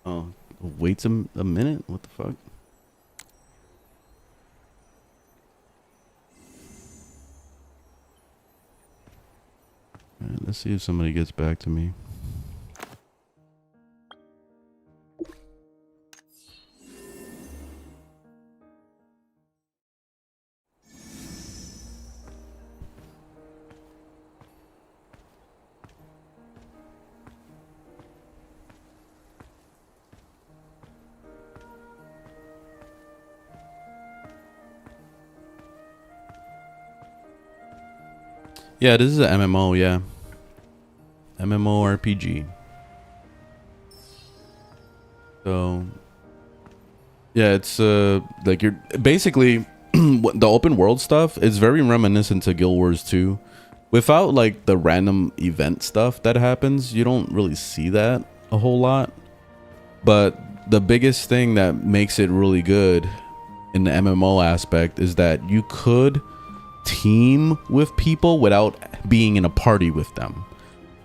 Oh, waits a minute? What the fuck? Alright, let's see if somebody gets back to me. Yeah, this is an MMO, yeah. MMORPG. So, Yeah, it's like you're basically the open world stuff is very reminiscent to Guild Wars 2. Without like the random event stuff that happens, you don't really see that a whole lot. But the biggest thing that makes it really good in the MMO aspect is that you could team with people without being in a party with them.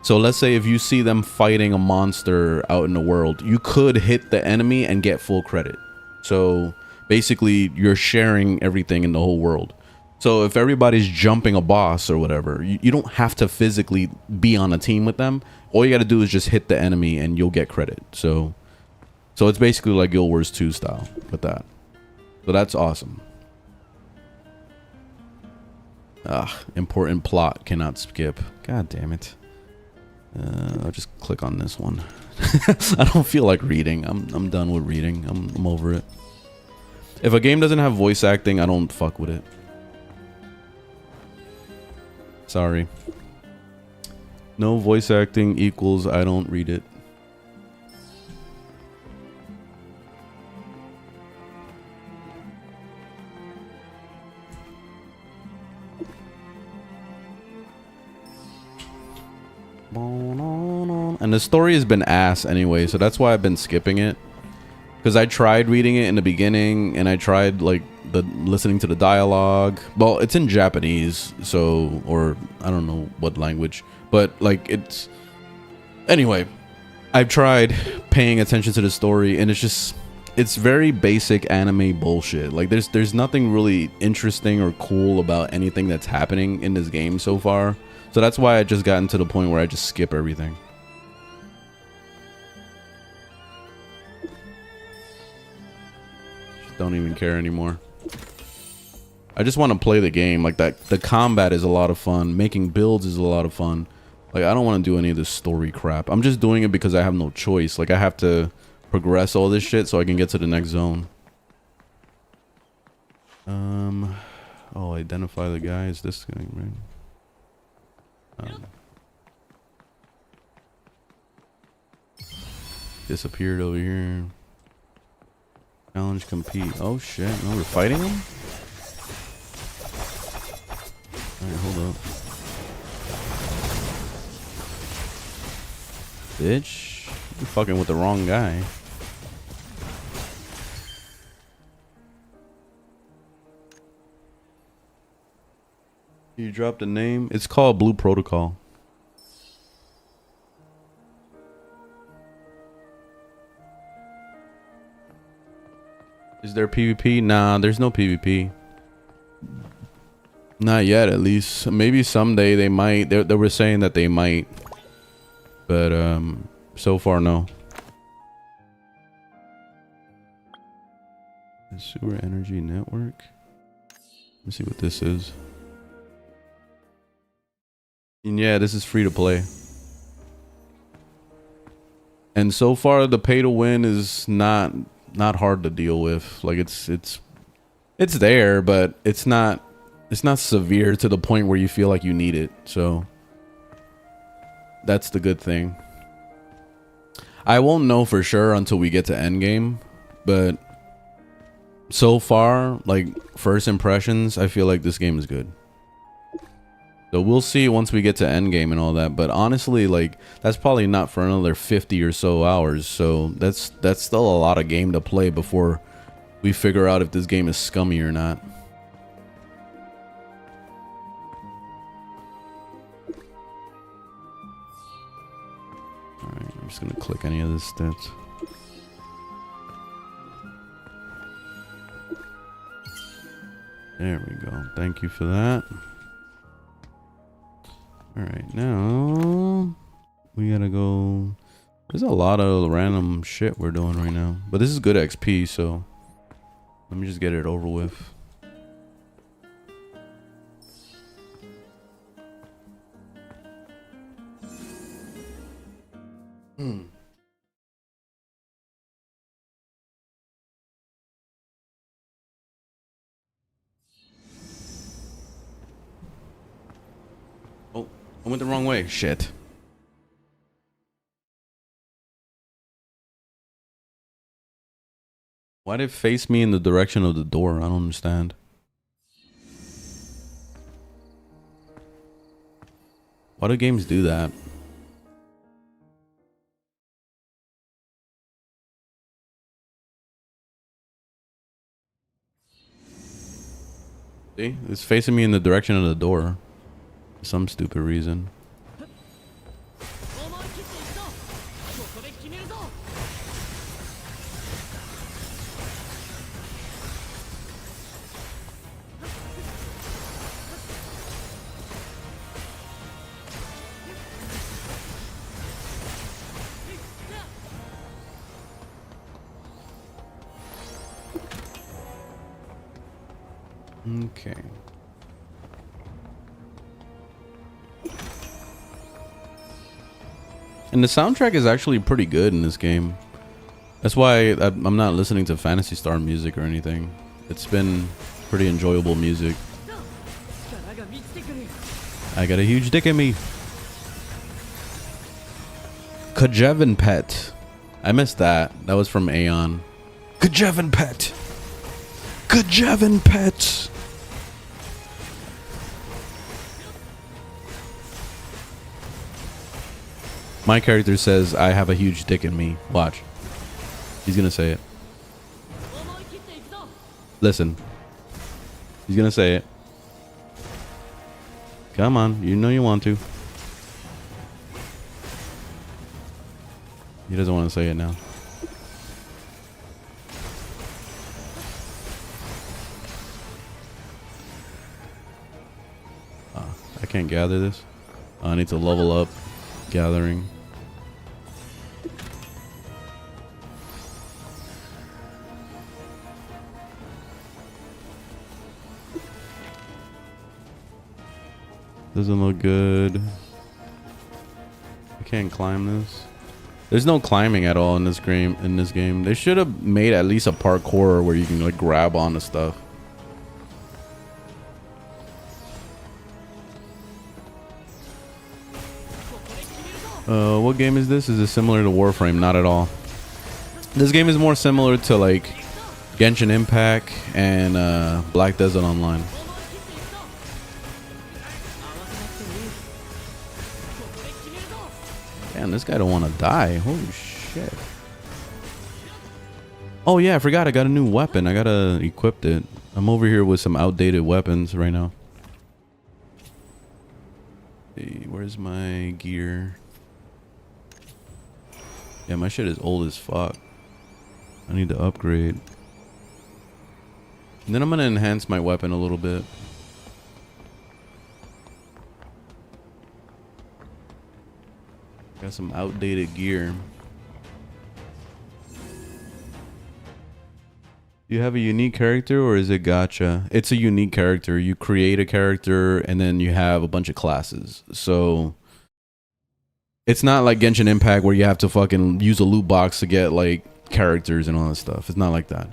So let's say if you see them fighting a monster out in the world, you could hit the enemy and get full credit. So basically you're sharing everything in the whole world. So if everybody's jumping a boss or whatever, you don't have to physically be on a team with them. All you got to do is just hit the enemy and you'll get credit. So it's basically like Guild Wars 2 style with that. So that's awesome. Important plot cannot skip. God damn it. I'll just click on this one. I don't feel like reading. I'm done with reading. I'm over it. If a game doesn't have voice acting, I don't fuck with it. Sorry. No voice acting equals I don't read it. And the story has been ass anyway, so that's why I've been skipping it. Because I tried reading it in the beginning, and I tried like listening to the dialogue. Well, it's in Japanese, so, or I don't know what language, but like it's anyway. I've tried paying attention to the story, and it's very basic anime bullshit. Like there's nothing really interesting or cool about anything that's happening in this game so far. So that's why I just gotten to the point where I just skip everything. Just don't even care anymore. I just want to play the game. Like that, the combat is a lot of fun. Making builds is a lot of fun. Like I don't want to do any of this story crap. I'm just doing it because I have no choice. Like I have to progress all this shit so I can get to the next zone. Oh, identify the guy. Is this guy, right? Disappeared over here. Challenge, compete. Oh shit! No, we're fighting him. All right, hold up, bitch. You're fucking with the wrong guy. You dropped a name. It's called Blue Protocol. Is there PvP? Nah, there's no PvP. Not yet, at least. Maybe someday they might. They were saying that they might. But, so far, no. The Sewer Energy Network. Let me see what this is. And yeah, this is free to play. And so far, the pay to win is not hard to deal with. Like it's there, but it's not severe to the point where you feel like you need it. So that's the good thing. I won't know for sure until we get to endgame, but so far, like first impressions, I feel like this game is good. So we'll see once we get to endgame and all that. But honestly, like that's probably not for another 50 or so hours. So that's still a lot of game to play before we figure out if this game is scummy or not. All right, I'm just gonna click any of this stats. There we go. Thank you for that. All right, now we gotta go. There's a lot of random shit we're doing right now, but this is good XP, so let me just get it over with. Oh, I went the wrong way. Shit. Why did it face me in the direction of the door? I don't understand. Why do games do that? See? It's facing me in the direction of the door. For some stupid reason. Okay. And the soundtrack is actually pretty good in this game. That's why I'm not listening to Phantasy Star music or anything. It's been pretty enjoyable music. I got a huge dick in me. Kajevin Pet. I missed that. That was from Aeon. Kajevin Pet. Kajevin Pet. My character says, I have a huge dick in me. Watch. He's gonna say it. Listen. He's gonna say it. Come on. You know you want to. He doesn't want to say it now. I can't gather this. I need to level up gathering. Doesn't look good. I can't climb this. There's no climbing at all in this game. They should have made at least a parkour where you can like grab onto stuff. What game is this? Is it similar to Warframe? Not at all. This game is more similar to like Genshin Impact and Black Desert Online. Damn, this guy don't want to die. Holy shit. Oh yeah, I forgot I got a new weapon. I gotta equip it. I'm over here with some outdated weapons right now. Hey, where's my gear? Yeah, my shit is old as fuck. I need to upgrade. And then I'm gonna enhance my weapon a little bit. Got some outdated gear. Do you have a unique character or is it gacha? It's a unique character. You create a character and then you have a bunch of classes. So it's not like Genshin Impact where you have to fucking use a loot box to get like characters and all that stuff. It's not like that.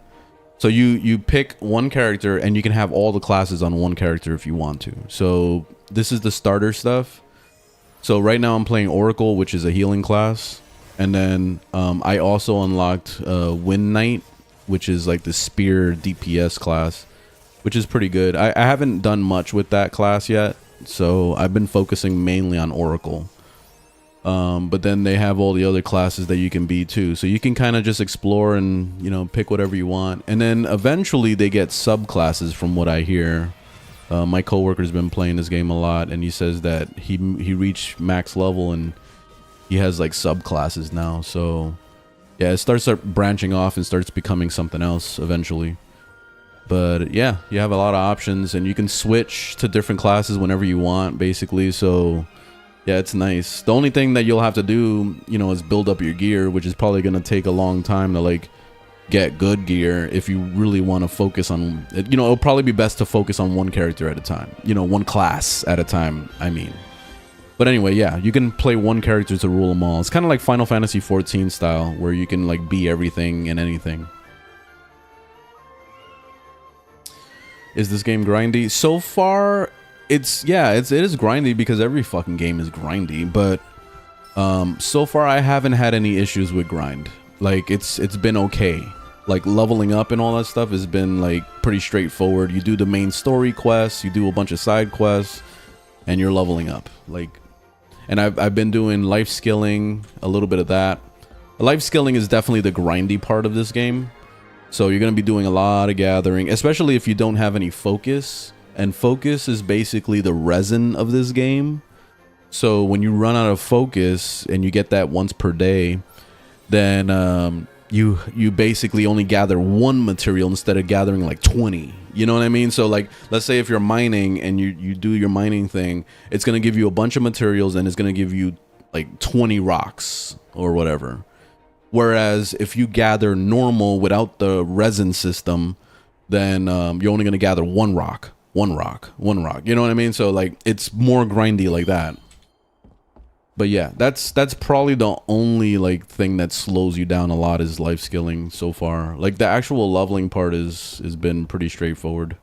So you pick one character and you can have all the classes on one character if you want to. So this is the starter stuff. So right now I'm playing Oracle, which is a healing class. And then I also unlocked Wind Knight, which is like the spear DPS class, which is pretty good. I haven't done much with that class yet. So I've been focusing mainly on Oracle. But then they have all the other classes that you can be too. So you can kind of just explore and, you know, pick whatever you want. And then eventually they get subclasses from what I hear. My coworker's been playing this game a lot and he says that he reached max level and he has like subclasses now. So yeah, it starts branching off and starts becoming something else eventually. But yeah, you have a lot of options and you can switch to different classes whenever you want basically. So yeah, it's nice. The only thing that you'll have to do, you know, is build up your gear, which is probably going to take a long time to like get good gear if you really want to focus on, you know, it'll probably be best to focus on one character at a time, you know, one class at a time, I mean. But anyway, yeah, you can play one character to rule them all. It's kind of like Final Fantasy 14 style where you can like be everything and anything. Is this game grindy? So far, it is grindy because every fucking game is grindy, but so far I haven't had any issues with grind. Like it's been okay. like leveling up and all that stuff has been like pretty straightforward. You do the main story quests, you do a bunch of side quests, and you're leveling up. Like, and I've been doing life skilling, a little bit of that. Life skilling is definitely the grindy part of this game. So you're going to be doing a lot of gathering, especially if you don't have any focus. And focus is basically the resin of this game. So when you run out of focus and you get that once per day, then you basically only gather one material instead of gathering like 20. You know what I mean? So like, let's say if you're mining and you do your mining thing, it's going to give you a bunch of materials and it's going to give you like 20 rocks or whatever. Whereas if you gather normal without the resin system, then you're only going to gather one rock. You know what I mean? So like, it's more grindy like that. But yeah, that's probably the only like thing that slows you down a lot is life skilling so far. Like the actual leveling part has been pretty straightforward.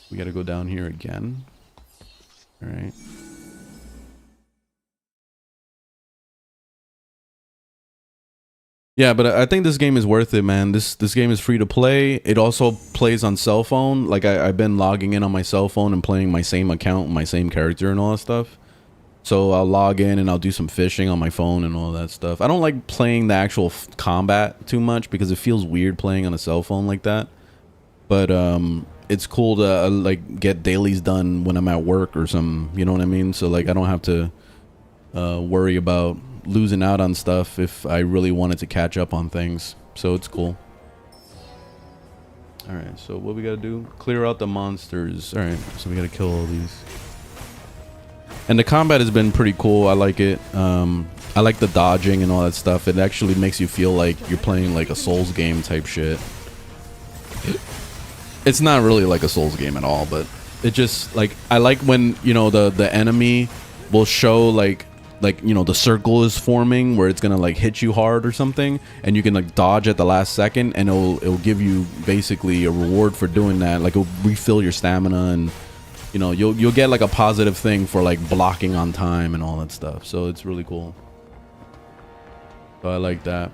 We got to go down here again. All right. Yeah, but I think this game is worth it, man. This game is free to play. It also plays on cell phone. Like I've been logging in on my cell phone and playing my same account, my same character and all that stuff. So I'll log in and I'll do some fishing on my phone and all that stuff. I don't like playing the actual combat too much because it feels weird playing on a cell phone like that. But it's cool to like get dailies done when I'm at work or something. You know what I mean? So like I don't have to worry about losing out on stuff if I really wanted to catch up on things. So it's cool. All right, so what we gotta do? Clear out the monsters. All right, so we gotta kill all these. And the combat has been pretty cool. I like it. I like the dodging and all that stuff. It actually makes you feel like you're playing like a Souls game type shit. It's not really like a Souls game at all, but it just like, I like when, you know, the enemy will show like you know, the circle is forming where it's gonna like hit you hard or something, and you can like dodge at the last second, and it'll give you basically a reward for doing that. Like it'll refill your stamina, and you know, you'll get like a positive thing for like blocking on time and all that stuff. So it's really cool. So I like that.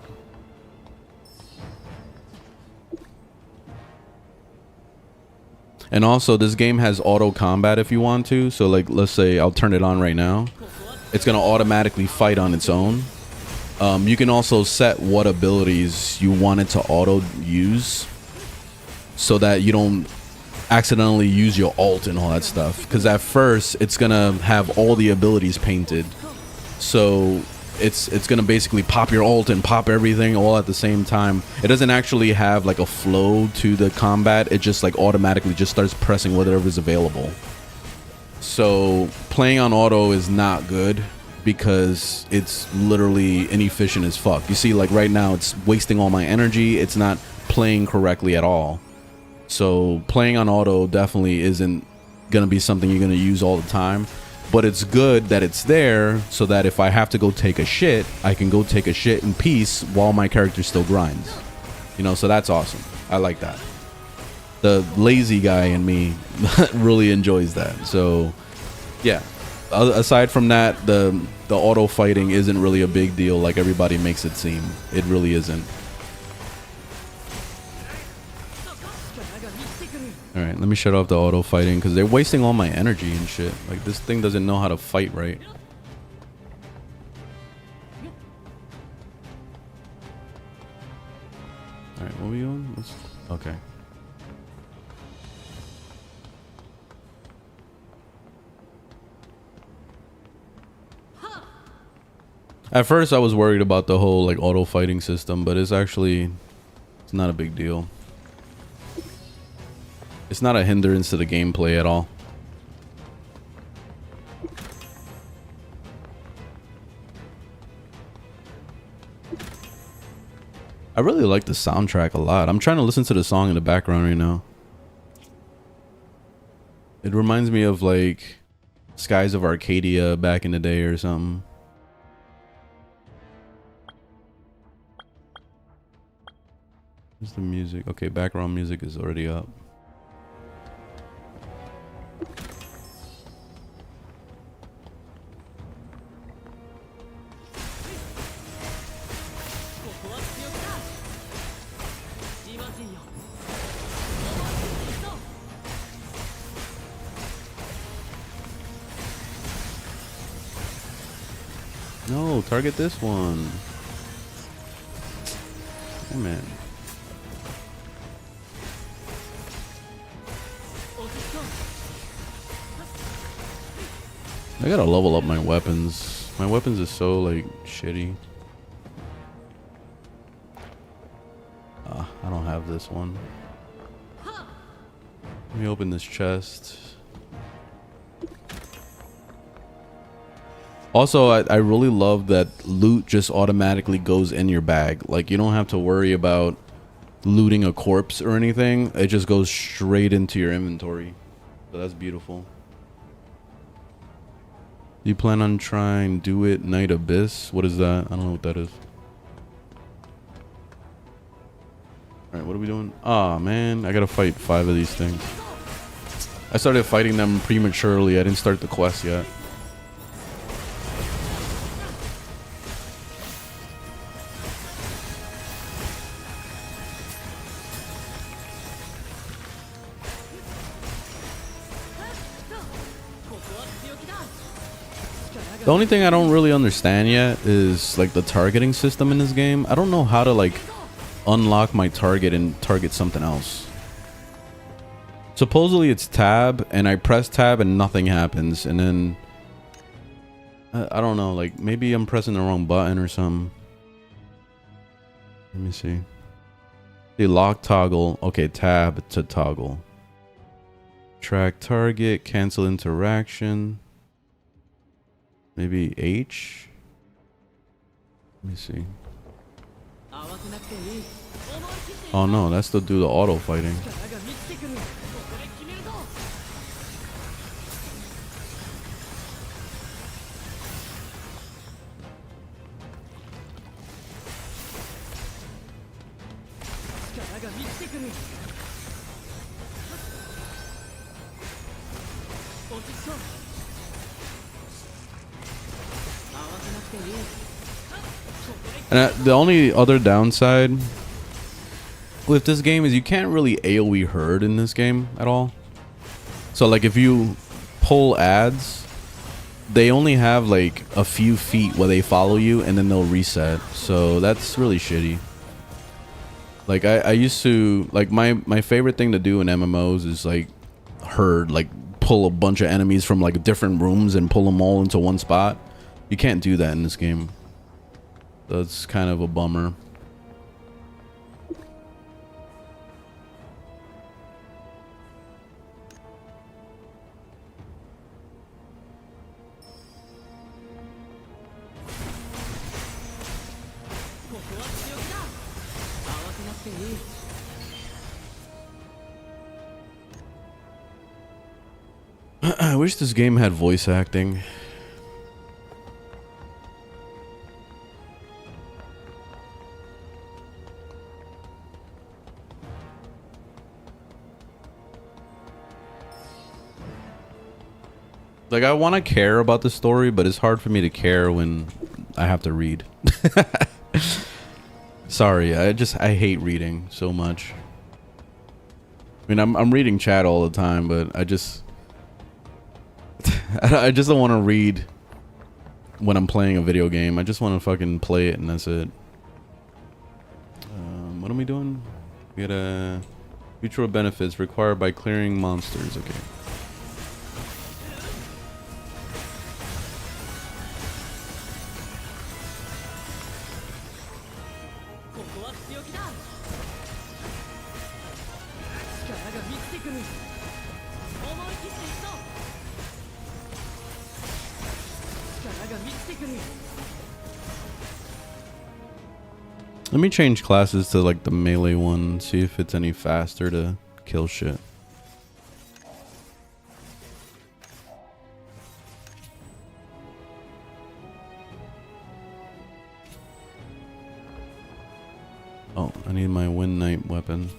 And also this game has auto combat if you want to. So like, let's say I'll turn it on right now. It's going to automatically fight on its own. You can also set what abilities you want it to auto use so that you don't accidentally use your alt and all that stuff. Because at first, it's going to have all the abilities painted. So it's going to basically pop your alt and pop everything all at the same time. It doesn't actually have like a flow to the combat. It just like automatically just starts pressing whatever is available. So playing on auto is not good because it's literally inefficient as fuck. You see, like right now it's wasting all my energy. It's not playing correctly at all. So playing on auto definitely isn't gonna be something you're gonna use all the time, but it's good that it's there so that if I have to go take a shit, I can go take a shit in peace while my character still grinds. You know, so that's awesome. I like that. The lazy guy in me really enjoys that. So yeah, aside from that, the auto fighting isn't really a big deal like everybody makes it seem. It really isn't. All right, let me shut off the auto fighting because they're wasting all my energy and shit. Like this thing doesn't know how to fight right. All right, what are we doing? Okay. At first I was worried about the whole like auto fighting system, but it's not a big deal. It's not a hindrance to the gameplay at all. I really like the soundtrack a lot. I'm trying to listen to the song in the background right now. It reminds me of like Skies of Arcadia back in the day or something. Where's the music? Okay, background music is already up. No, target this one. Oh man. I gotta level up my weapons. My weapons is so like shitty. I don't have this one. Let me open this chest. Also, I really love that loot just automatically goes in your bag. Like, you don't have to worry about looting a corpse or anything. It just goes straight into your inventory. So that's beautiful. Do you plan on trying Do It Night Abyss? What is that? I don't know what that is. Alright, what are we doing? Aw, man. I gotta fight 5 of these things. I started fighting them prematurely. I didn't start the quest yet. The only thing I don't really understand yet is like the targeting system in this game. I don't know how to like unlock my target and target something else. Supposedly it's tab and I press tab and nothing happens, and then I don't know, like maybe I'm pressing the wrong button or something. Let me see. The lock toggle. Okay, tab to toggle. Track target, cancel interaction. Maybe H? Let me see. Oh no, that's to do the auto fighting. And the only other downside with this game is you can't really AoE herd in this game at all. So like if you pull ads, they only have like a few feet where they follow you and then they'll reset. So that's really shitty. Like I used to, like my favorite thing to do in MMOs is like herd, like pull a bunch of enemies from like different rooms and pull them all into one spot. You can't do that in this game. That's kind of a bummer. I wish this game had voice acting. Like, I want to care about the story, but it's hard for me to care when I have to read. Sorry, I hate reading so much. I mean, I'm reading chat all the time, but I just don't want to read when I'm playing a video game. I just want to fucking play it and that's it. What are we doing? We got a mutual benefits required by clearing monsters. Okay. Let me change classes to like the melee one, see if it's any faster to kill shit. Oh, I need my Wind Knight weapon.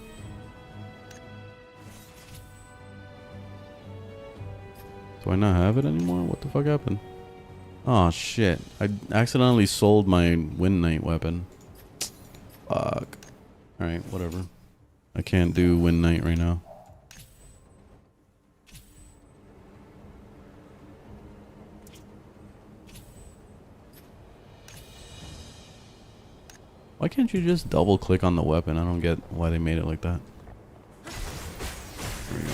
Do I not have it anymore? What the fuck happened? Oh shit, I accidentally sold my Wind Knight weapon. Fuck. Alright, whatever. I can't do Wind Knight right now. Why can't you just double click on the weapon? I don't get why they made it like that. There we go.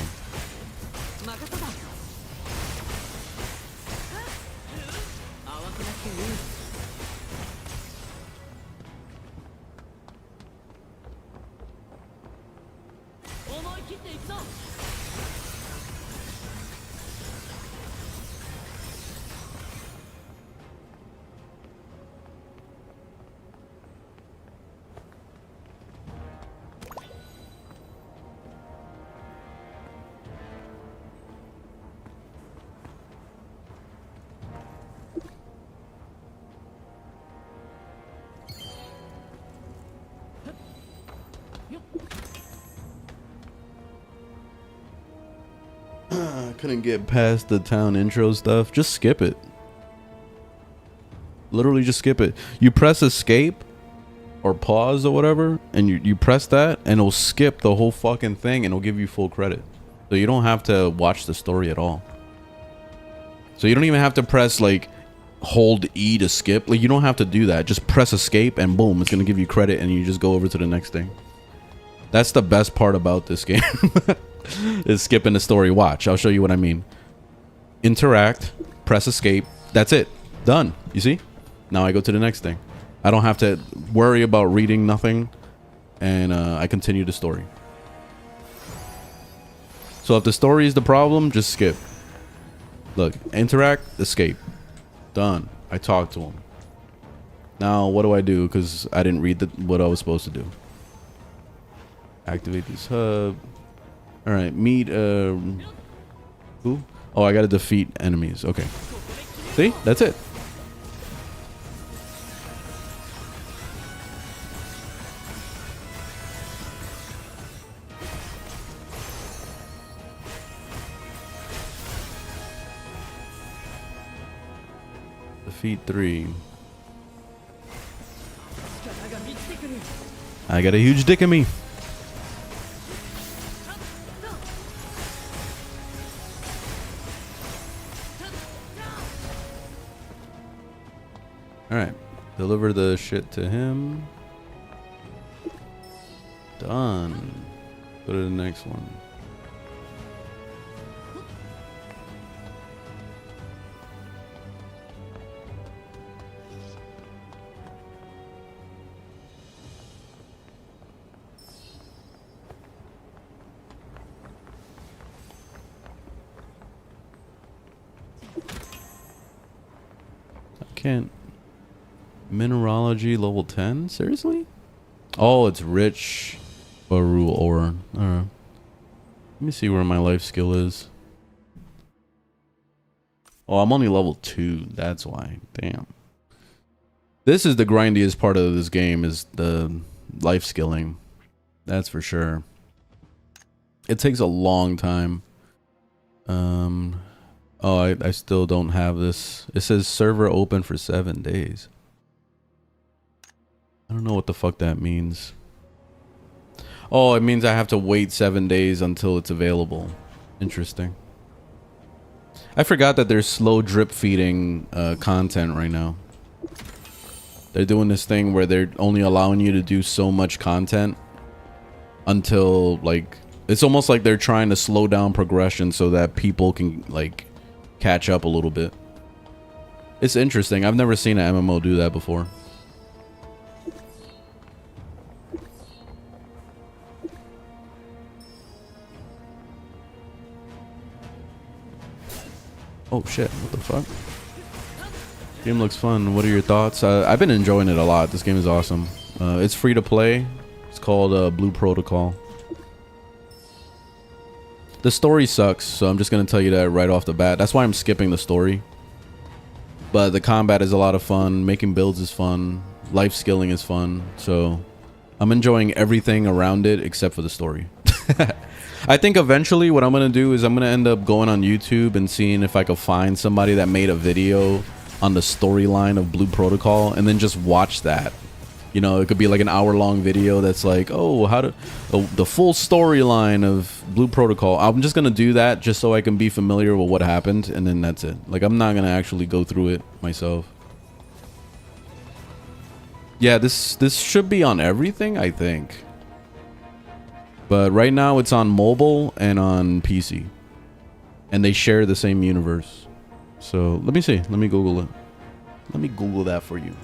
Couldn't get past the town intro stuff. Just skip it. Literally just skip it. You press escape or pause or whatever, and you press that and it'll skip the whole fucking thing and it'll give you full credit. So you don't have to watch the story at all. So you don't even have to press like hold E to skip. Like you don't have to do that. Just press escape and boom, it's gonna give you credit and you just go over to the next thing. That's the best part about this game. Is skipping the story. Watch, I'll show you what I mean. Interact, press escape, that's it, done. You see, now I go to the next thing. I don't have to worry about reading nothing, and I continue the story. So if the story is the problem, just skip. Look, interact, escape, done. I talked to him. Now what do I do? Because I didn't read what I was supposed to do. Activate this hub. All right, meet who? Oh, I gotta defeat enemies. Okay, see, that's it. Defeat 3. I got a huge dick in me. Alright, deliver the shit to him. Done. Go to the next one. I can't. Mineralogy level 10? Seriously? Oh, it's rich Baru ore. Alright. Let me see where my life skill is. Oh, I'm only level 2. That's why. Damn. This is the grindiest part of this game, is the life skilling. That's for sure. It takes a long time. Oh, I still don't have this. It says server open for 7 days. I don't know what the fuck that means. Oh, it means I have to wait 7 days until it's available. Interesting. I forgot that there's slow drip feeding content right now. They're doing this thing where they're only allowing you to do so much content until, like, it's almost like they're trying to slow down progression so that people can, like, catch up a little bit. It's interesting. I've never seen an MMO do that before. Oh shit, what the fuck? Game looks fun. What are your thoughts? I've been enjoying it a lot. This game is awesome. It's free to play. It's called Blue Protocol. The story sucks, so I'm just going to tell you that right off the bat. That's why I'm skipping the story. But the combat is a lot of fun. Making builds is fun. Life skilling is fun. So I'm enjoying everything around it except for the story. I think eventually what I'm going to do is I'm going to end up going on YouTube and seeing if I could find somebody that made a video on the storyline of Blue Protocol and then just watch that. You know, it could be like an hour-long video that's like, oh, the full storyline of Blue Protocol. I'm just going to do that just so I can be familiar with what happened, and then that's it. Like, I'm not going to actually go through it myself. Yeah, this should be on everything, I think. But right now it's on mobile and on PC. And they share the same universe. So let me see. Let me Google it. Let me Google that for you.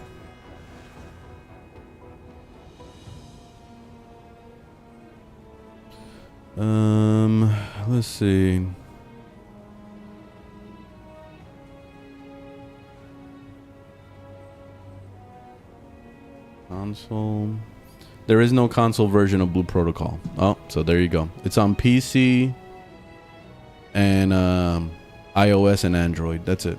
Let's see. Console. There is no console version of Blue Protocol. Oh, so there you go. It's on PC and iOS and Android. That's it.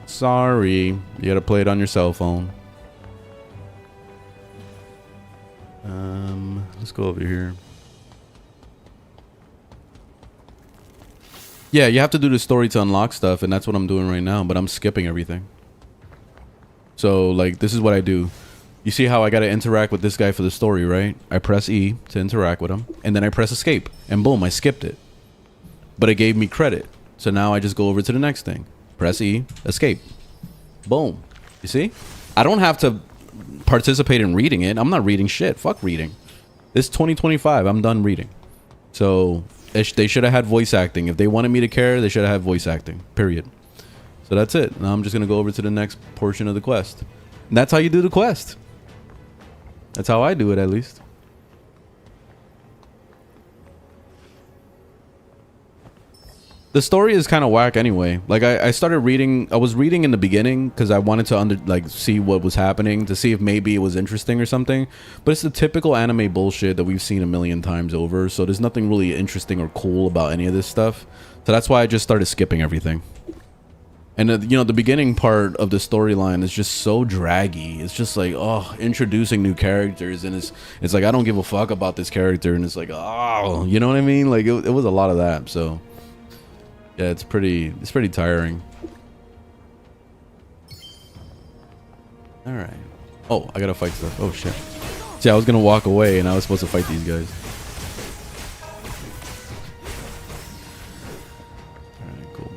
Sorry, you gotta play it on your cell phone. Let's go over here. Yeah, you have to do the story to unlock stuff, and that's what I'm doing right now, but I'm skipping everything. So, like, this is what I do. You see how I gotta interact with this guy for the story, right? I press E to interact with him, and then I press escape, and boom, I skipped it. But it gave me credit. So now I just go over to the next thing. Press E, escape. Boom. You see? I don't have to participate in reading it. I'm not reading shit. Fuck reading. This 2025, I'm done reading. So they should have had voice acting. If they wanted me to care, they should have had voice acting. Period. So that's it. Now I'm just going to go over to the next portion of the quest. And that's how you do the quest. That's how I do it, at least. The story is kind of whack anyway. Like I started reading. I was reading in the beginning because I wanted to see what was happening, to see if maybe it was interesting or something. But it's the typical anime bullshit that we've seen a million times over. So there's nothing really interesting or cool about any of this stuff. So that's why I just started skipping everything. And you know, the beginning part of the storyline is just so draggy. It's just like, oh, introducing new characters, and it's like I don't give a fuck about this character, and it's like, oh, you know what I mean? Like it was a lot of that. So yeah, it's pretty tiring. All right. Oh, I gotta fight stuff. Oh shit. See, I was gonna walk away, and I was supposed to fight these guys. All right, cool.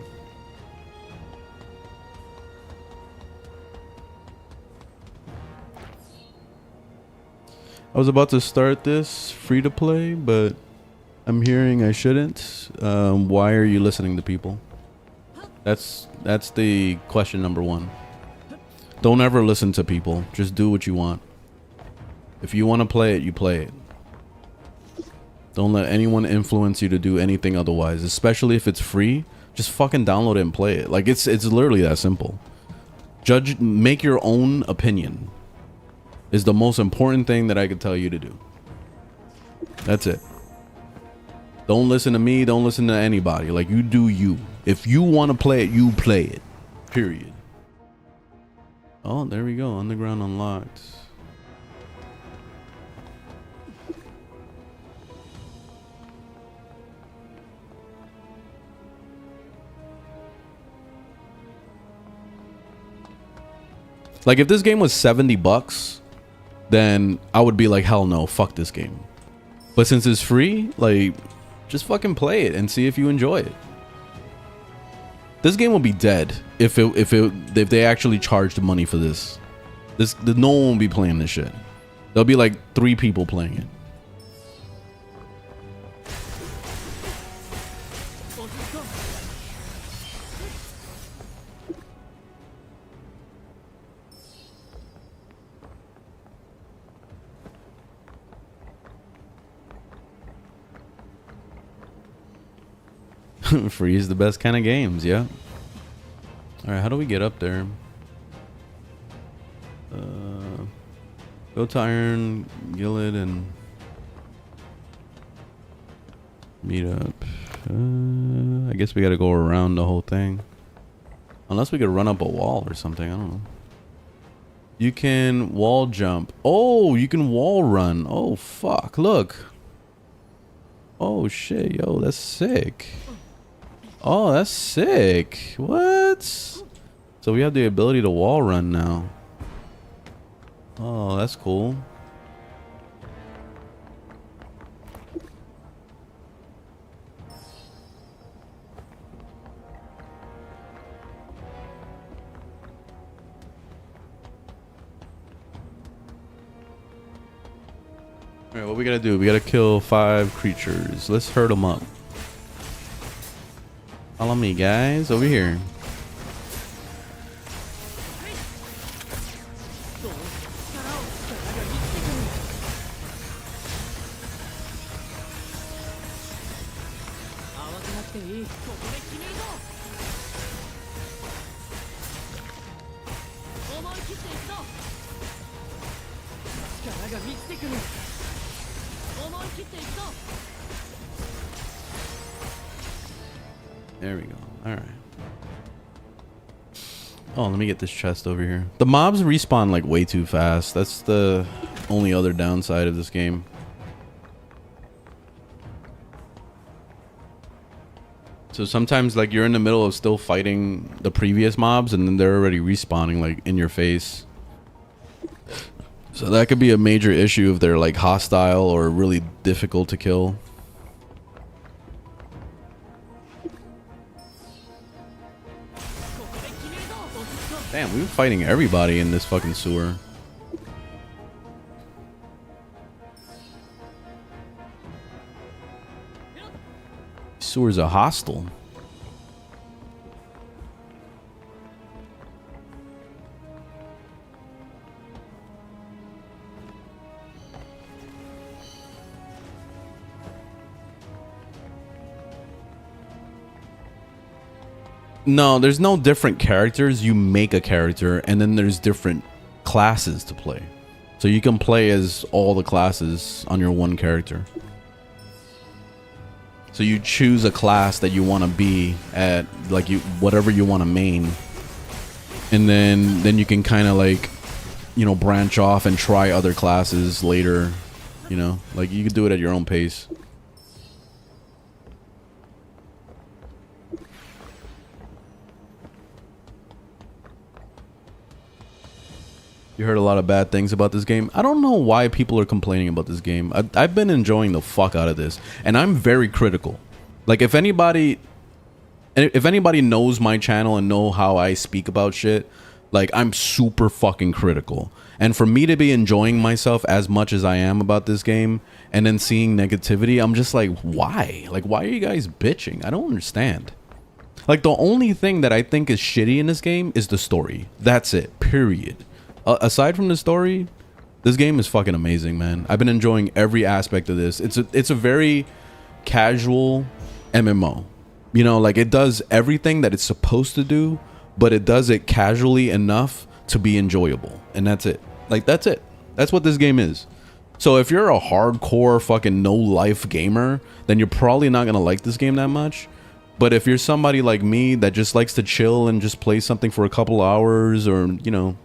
I was about to start this free to play, but I'm hearing I shouldn't. Why are you listening to people? That's the question number one. Don't ever listen to people. Just do what you want. If you want to play it, you play it. Don't let anyone influence you to do anything otherwise, especially if it's free. Just fucking download it and play it. Like it's literally that simple. Make your own opinion is the most important thing that I could tell you to do. That's it. Don't listen to me. Don't listen to anybody. Like, you do you. If you want to play it, you play it. Period. Oh, there we go. Underground unlocked. Like, if this game was $70, then I would be like, hell no, fuck this game. But since it's free, like, just fucking play it and see if you enjoy it. This game will be dead if they actually charged money for this. No one will be playing this shit. There'll be like 3 people playing it. Free is the best kind of games, yeah. All right, how do we get up there? Go to Iron Gillet and meet up. I guess we got to go around the whole thing. Unless we could run up a wall or something, I don't know. You can wall jump. Oh, you can wall run. Oh, fuck, look. Oh, shit, yo, that's sick. Oh, that's sick. What? So we have the ability to wall run now. Oh, that's cool. All right, what we gotta do? We gotta kill 5 creatures. Let's herd them up. Follow me, guys. Over here. There we go. All right. Oh, let me get this chest over here. The mobs respawn like way too fast. That's the only other downside of this game. So sometimes like you're in the middle of still fighting the previous mobs and then they're already respawning like in your face. So that could be a major issue if they're like hostile or really difficult to kill. Damn, we were fighting everybody in this fucking sewer. Sewers are hostile. No, there's no different characters. You make a character and then there's different classes to play. So you can play as all the classes on your one character. So you choose a class that you want to be at, like you whatever you want to main. And then you can kind of like, you know, branch off and try other classes later, you know? Like you can do it at your own pace. You heard a lot of bad things about this game. I don't know why people are complaining about this game. I've been enjoying the fuck out of this, and I'm very critical. Like if anybody knows my channel and know how I speak about shit, like I'm super fucking critical. And for me to be enjoying myself as much as I am about this game and then seeing negativity, I'm just like, why? Like why are you guys bitching? I don't understand. Like the only thing that I think is shitty in this game is the story. That's it. Period. Aside from the story, this game is fucking amazing, man. I've been enjoying every aspect of this. It's a very casual MMO. You know, like it does everything that it's supposed to do, but it does it casually enough to be enjoyable. And that's it. Like that's it. That's what this game is. So if you're a hardcore fucking no life gamer, then you're probably not going to like this game that much. But if you're somebody like me that just likes to chill and just play something for a couple hours, or, you know,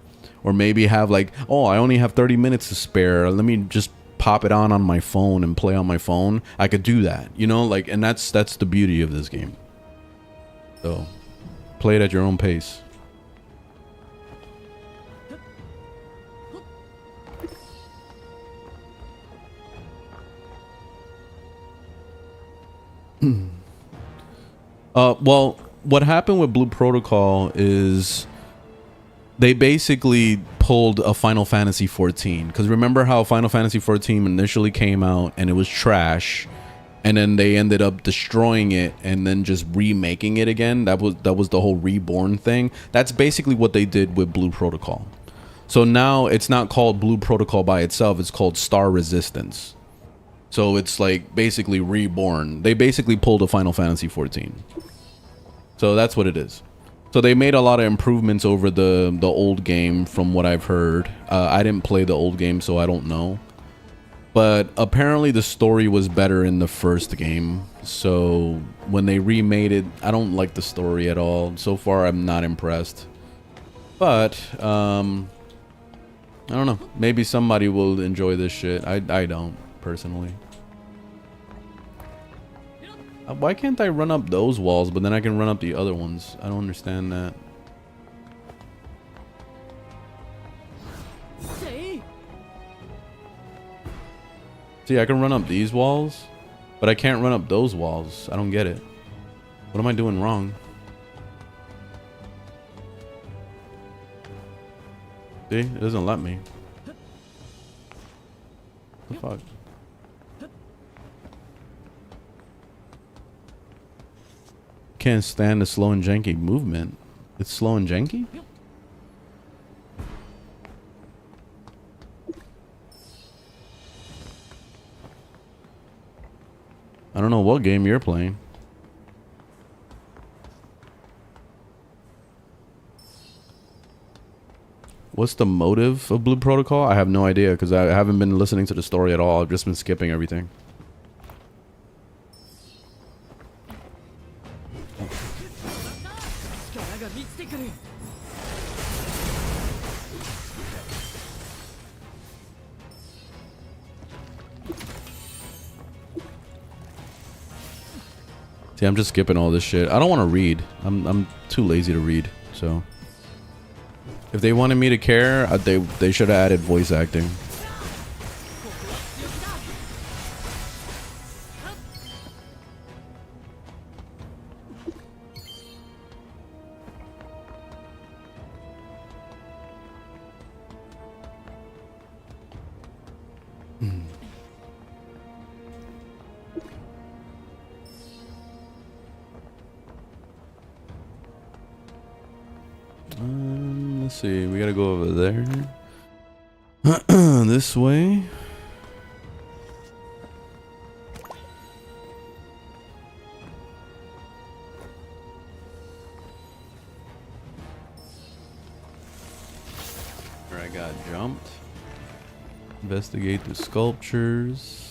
or maybe have like, oh, I only have 30 minutes to spare, let me just pop it on my phone and play on my phone, I could do that, you know, like, and that's the beauty of this game. So play it at your own pace. Well, what happened with Blue Protocol is they basically pulled a Final Fantasy 14, because remember how Final Fantasy 14 initially came out and it was trash, and then they ended up destroying it and then just remaking it again. That was the whole reborn thing. That's basically what they did with Blue Protocol. So now it's not called Blue Protocol by itself, it's called Star Resistance. So it's like basically reborn. They basically pulled a Final Fantasy 14. So that's what it is. So they made a lot of improvements over the old game from what I've heard. I didn't play the old game, so I don't know. But apparently the story was better in the first game. So when they remade it, I don't like the story at all. So far, I'm not impressed. But, I don't know. Maybe somebody will enjoy this shit. I don't, personally. Why can't I run up those walls, but then I can run up the other ones? I don't understand that. See, I can run up these walls, but I can't run up those walls. I don't get it. What am I doing wrong? See, it doesn't let me. What the fuck? can't stand the slow and janky movement. It's slow and janky? I don't know what game you're playing. What's the motive of Blue Protocol? I have no idea because I haven't been listening to the story at all. I've just been skipping everything. See, I'm just skipping all this shit. I don't want to read. I'm too lazy to read. So, if they wanted me to care, they should have added voice acting. Let's see. We gotta go over there. This way. Where I got jumped. Investigate the sculptures.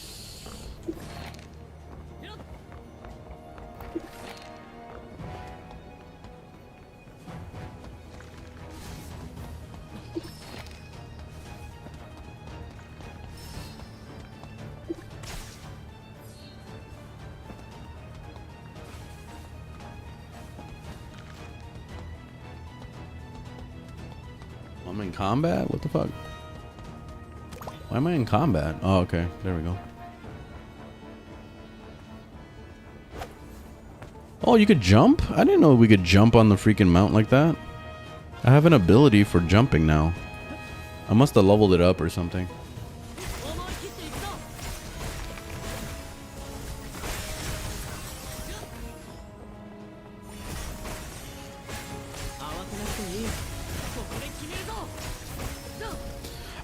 I'm in combat? What the fuck? Why am I in combat? Oh, okay. There we go. Oh, you could jump? I didn't know we could jump on the freaking mount like that. I have an ability for jumping now. I must have leveled it up or something.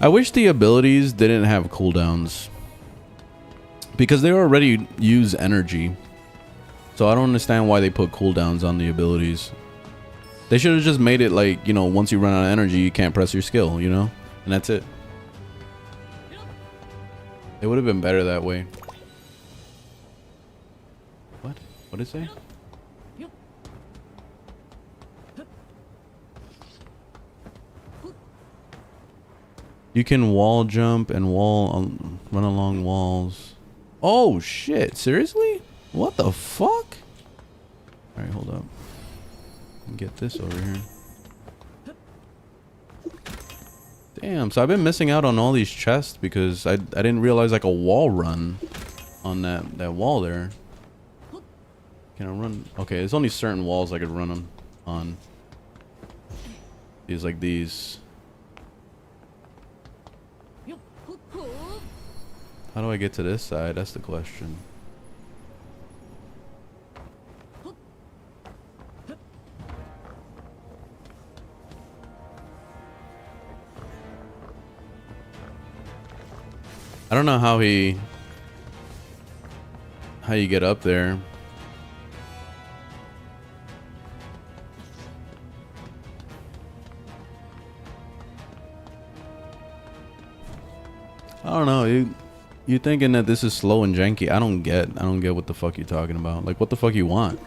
I wish the abilities didn't have cooldowns because they already use energy. So I don't understand why they put cooldowns on the abilities. They should have just made it like, you know, once you run out of energy, you can't press your skill, you know? And that's it. It would have been better that way. What? What did it say? You can wall jump and run along walls. Oh shit, seriously? What the fuck? Alright, hold up. Get this over here. Damn, so I've been missing out on all these chests because I didn't realize like a wall run on that wall there. Can I run? Okay, there's only certain walls I could run on. These like these. How do I get to this side? That's the question. I don't know how you get up there. I don't know. You thinking that this is slow and janky? I don't get what the fuck you're talking about. Like, what the fuck you want?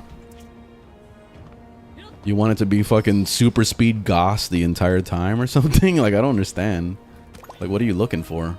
You want it to be fucking super speed Goss the entire time or something? Like, I don't understand. Like, what are you looking for?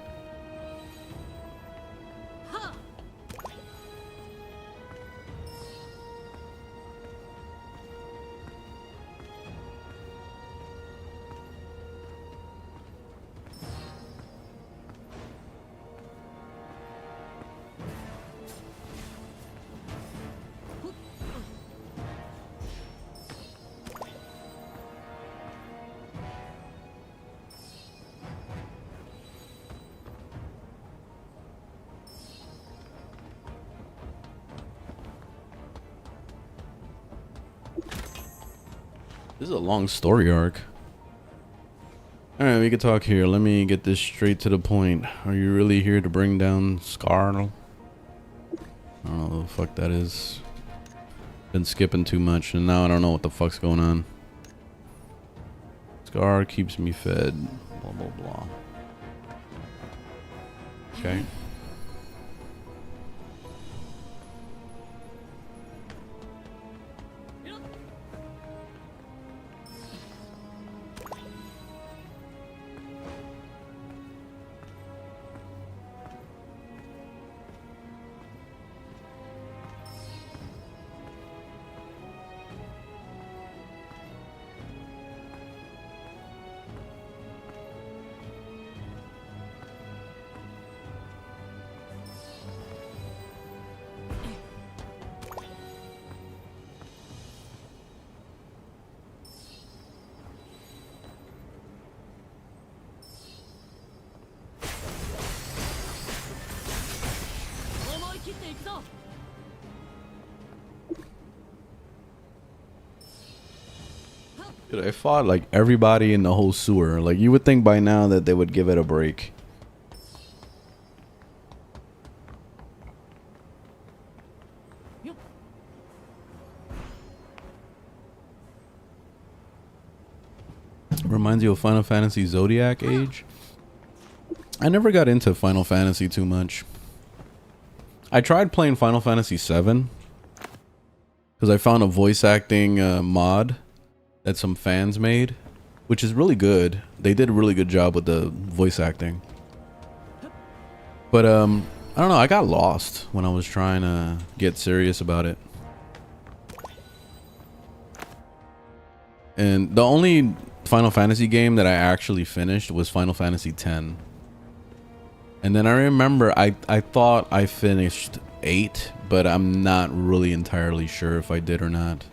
This is a long story arc. Alright, we can talk here. Let me get this straight to the point. Are you really here to bring down Scar? I don't know what the fuck that is. Been skipping too much and now I don't know what the fuck's going on. Scar keeps me fed. Blah blah blah. Okay. Dude, I fought like everybody in the whole sewer. Like you would think by now that they would give it a break. Reminds you of Final Fantasy Zodiac Age. I never got into Final Fantasy too much. I tried playing Final Fantasy 7 because I found a voice acting mod that some fans made, which is really good. They did a really good job with the voice acting. But I don't know, I got lost when I was trying to get serious about it. And the only Final Fantasy game that I actually finished was Final Fantasy X. And then I remember I thought I finished 8, but I'm not really entirely sure if I did or not.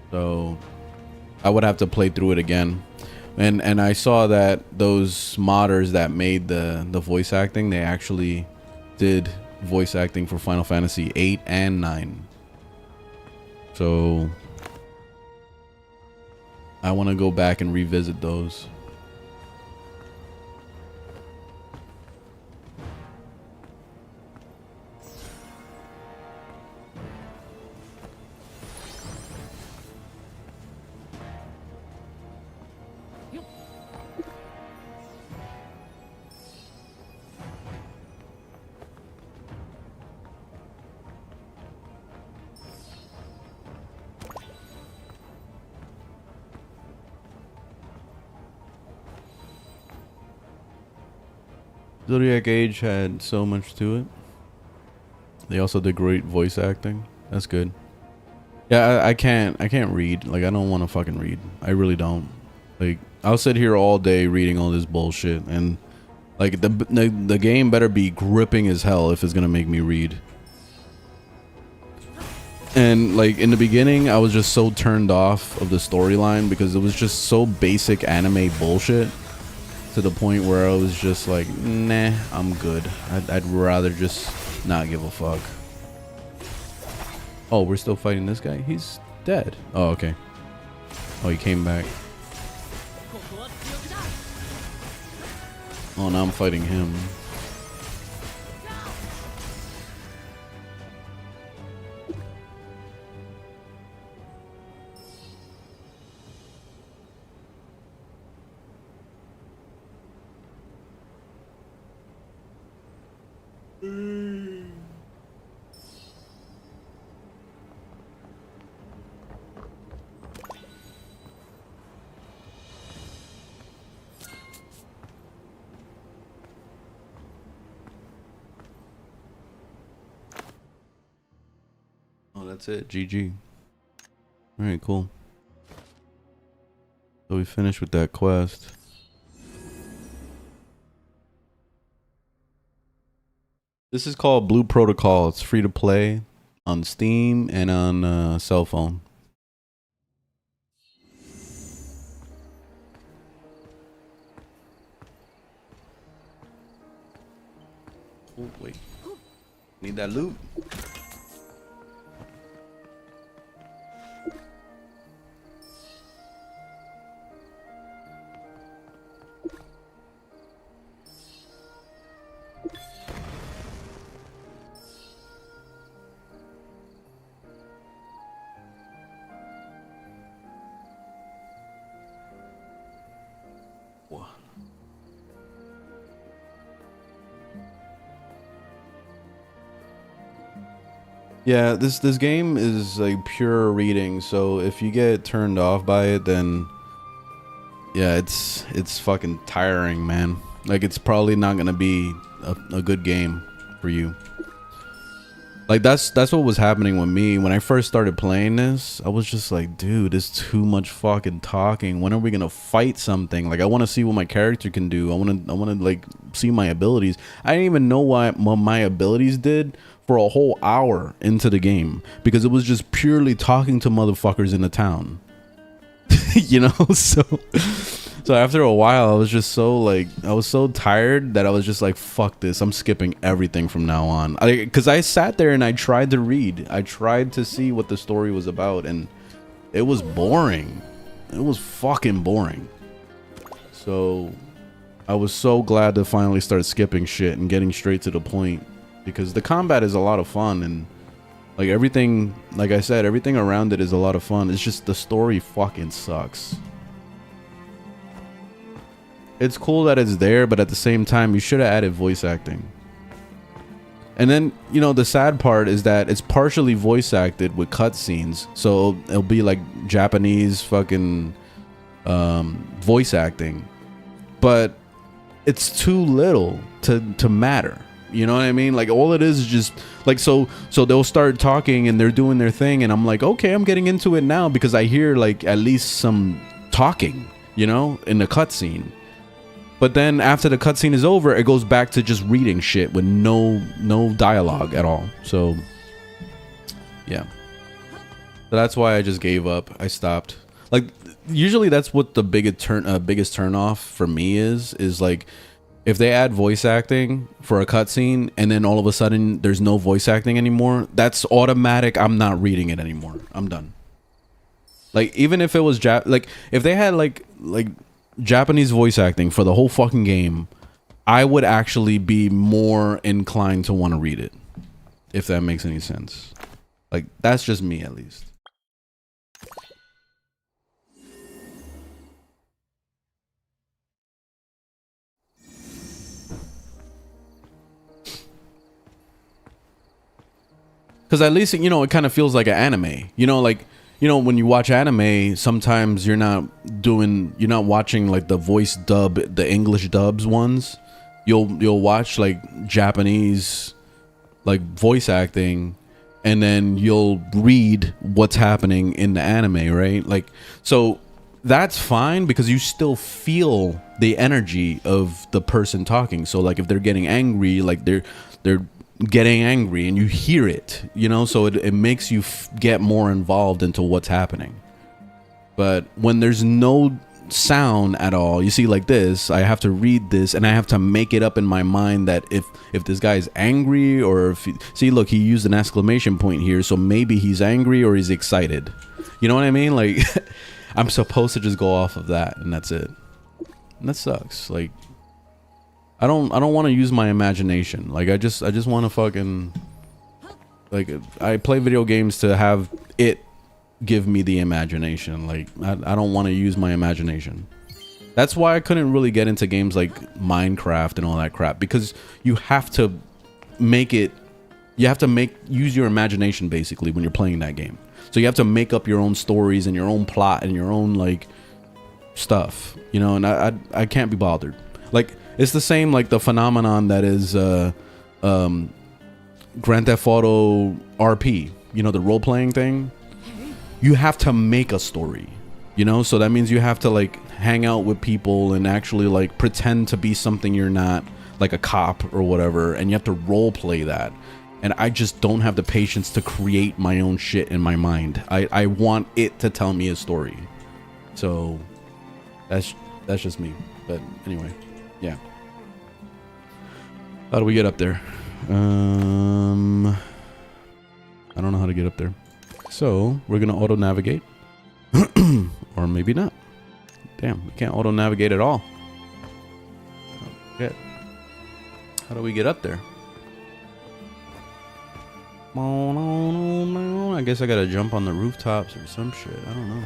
So I would have to play through it again. And I saw that those modders that made the voice acting, they actually did voice acting for Final Fantasy 8 and 9. So I want to go back and revisit those. Zodiac Age had so much to it. They also did great voice acting. That's good. Yeah, I can't read. Like, I don't want to fucking read. I really don't. Like, I'll sit here all day reading all this bullshit, and like the game better be gripping as hell if it's gonna make me read. And like in the beginning, I was just so turned off of the storyline because it was just so basic anime bullshit. To the point where I was just like, nah, I'm good. I'd rather just not give a fuck. Oh, we're still fighting this guy? He's dead. Oh, okay. Oh, he came back. Oh, now I'm fighting him. Oh, that's it. GG. Alright, cool. So we finished with that quest. This is called Blue Protocol. It's free to play on Steam and on cell phone. Oh, wait. Need that loot. Yeah, this game is like pure reading, so if you get turned off by it, then yeah, it's fucking tiring, man. Like, it's probably not gonna be a good game for you. Like, that's what was happening with me when I first started playing this. I was just like, dude, it's too much fucking talking. When are we gonna fight something? Like, I want to see what my character can do. I want to like see my abilities. I didn't even know what my abilities did for a whole hour into the game, because it was just purely talking to motherfuckers in the town. You know, so after a while, I was just so like, I was so tired that I was just like, fuck this, I'm skipping everything from now on. Because I sat there and I tried to read, I tried to see what the story was about, and it was boring. It was fucking boring. So I was so glad to finally start skipping shit and getting straight to the point, because the combat is a lot of fun, and like everything, like I said, everything around it is a lot of fun. It's just the story fucking sucks. It's cool that it's there, but at the same time, you should have added voice acting. And then, you know, the sad part is that it's partially voice acted with cutscenes, so it'll be like Japanese fucking voice acting, but it's too little to matter. You know what I mean? Like, all it is just like, so they'll start talking and they're doing their thing, and I'm like, okay, I'm getting into it now because I hear like at least some talking, you know, in the cutscene. But then after the cutscene is over, it goes back to just reading shit with no dialogue at all. So yeah, so that's why I just gave up. I stopped. Like, usually that's what the biggest turn off for me is like, if they add voice acting for a cutscene and then all of a sudden there's no voice acting anymore, that's automatic. I'm not reading it anymore. I'm done. Like, even if it was like if they had like Japanese voice acting for the whole fucking game, I would actually be more inclined to want to read it, if that makes any sense. Like, that's just me, at least. Because at least, you know, it kind of feels like an anime. You know, like, you know, when you watch anime, sometimes you're not watching like the voice dub, the English dubs ones. You'll watch like Japanese like voice acting, and then you'll read what's happening in the anime, right? Like, so that's fine because you still feel the energy of the person talking. So like, if they're getting angry, like they're getting angry and you hear it, you know, so it makes you get more involved into what's happening. But when there's no sound at all, you see, like this, I have to read this and I have to make it up in my mind that if this guy is angry, or if see, look, he used an exclamation point here, so maybe he's angry or he's excited, you know what I mean? Like, I'm supposed to just go off of that, and that's it. And that sucks. Like, I don't want to use my imagination. Like, I just want to fucking, like, I play video games to have it give me the imagination. Like, I don't want to use my imagination. That's why I couldn't really get into games like Minecraft and all that crap, because you have to use your imagination basically when you're playing that game. So you have to make up your own stories and your own plot and your own like stuff, you know, and I can't be bothered. Like, it's the same like the phenomenon that is Grand Theft Auto RP, you know, the role-playing thing. You have to make a story, you know, so that means you have to like hang out with people and actually like pretend to be something you're not, like a cop or whatever, and you have to role play that. And I just don't have the patience to create my own shit in my mind. I want it to tell me a story. So that's just me. But anyway, yeah. How do we get up there? I don't know how to get up there. So we're gonna auto navigate, or maybe not. Damn, we can't auto navigate at all. Shit. How do we get up there? I guess I gotta jump on the rooftops or some shit. I don't know.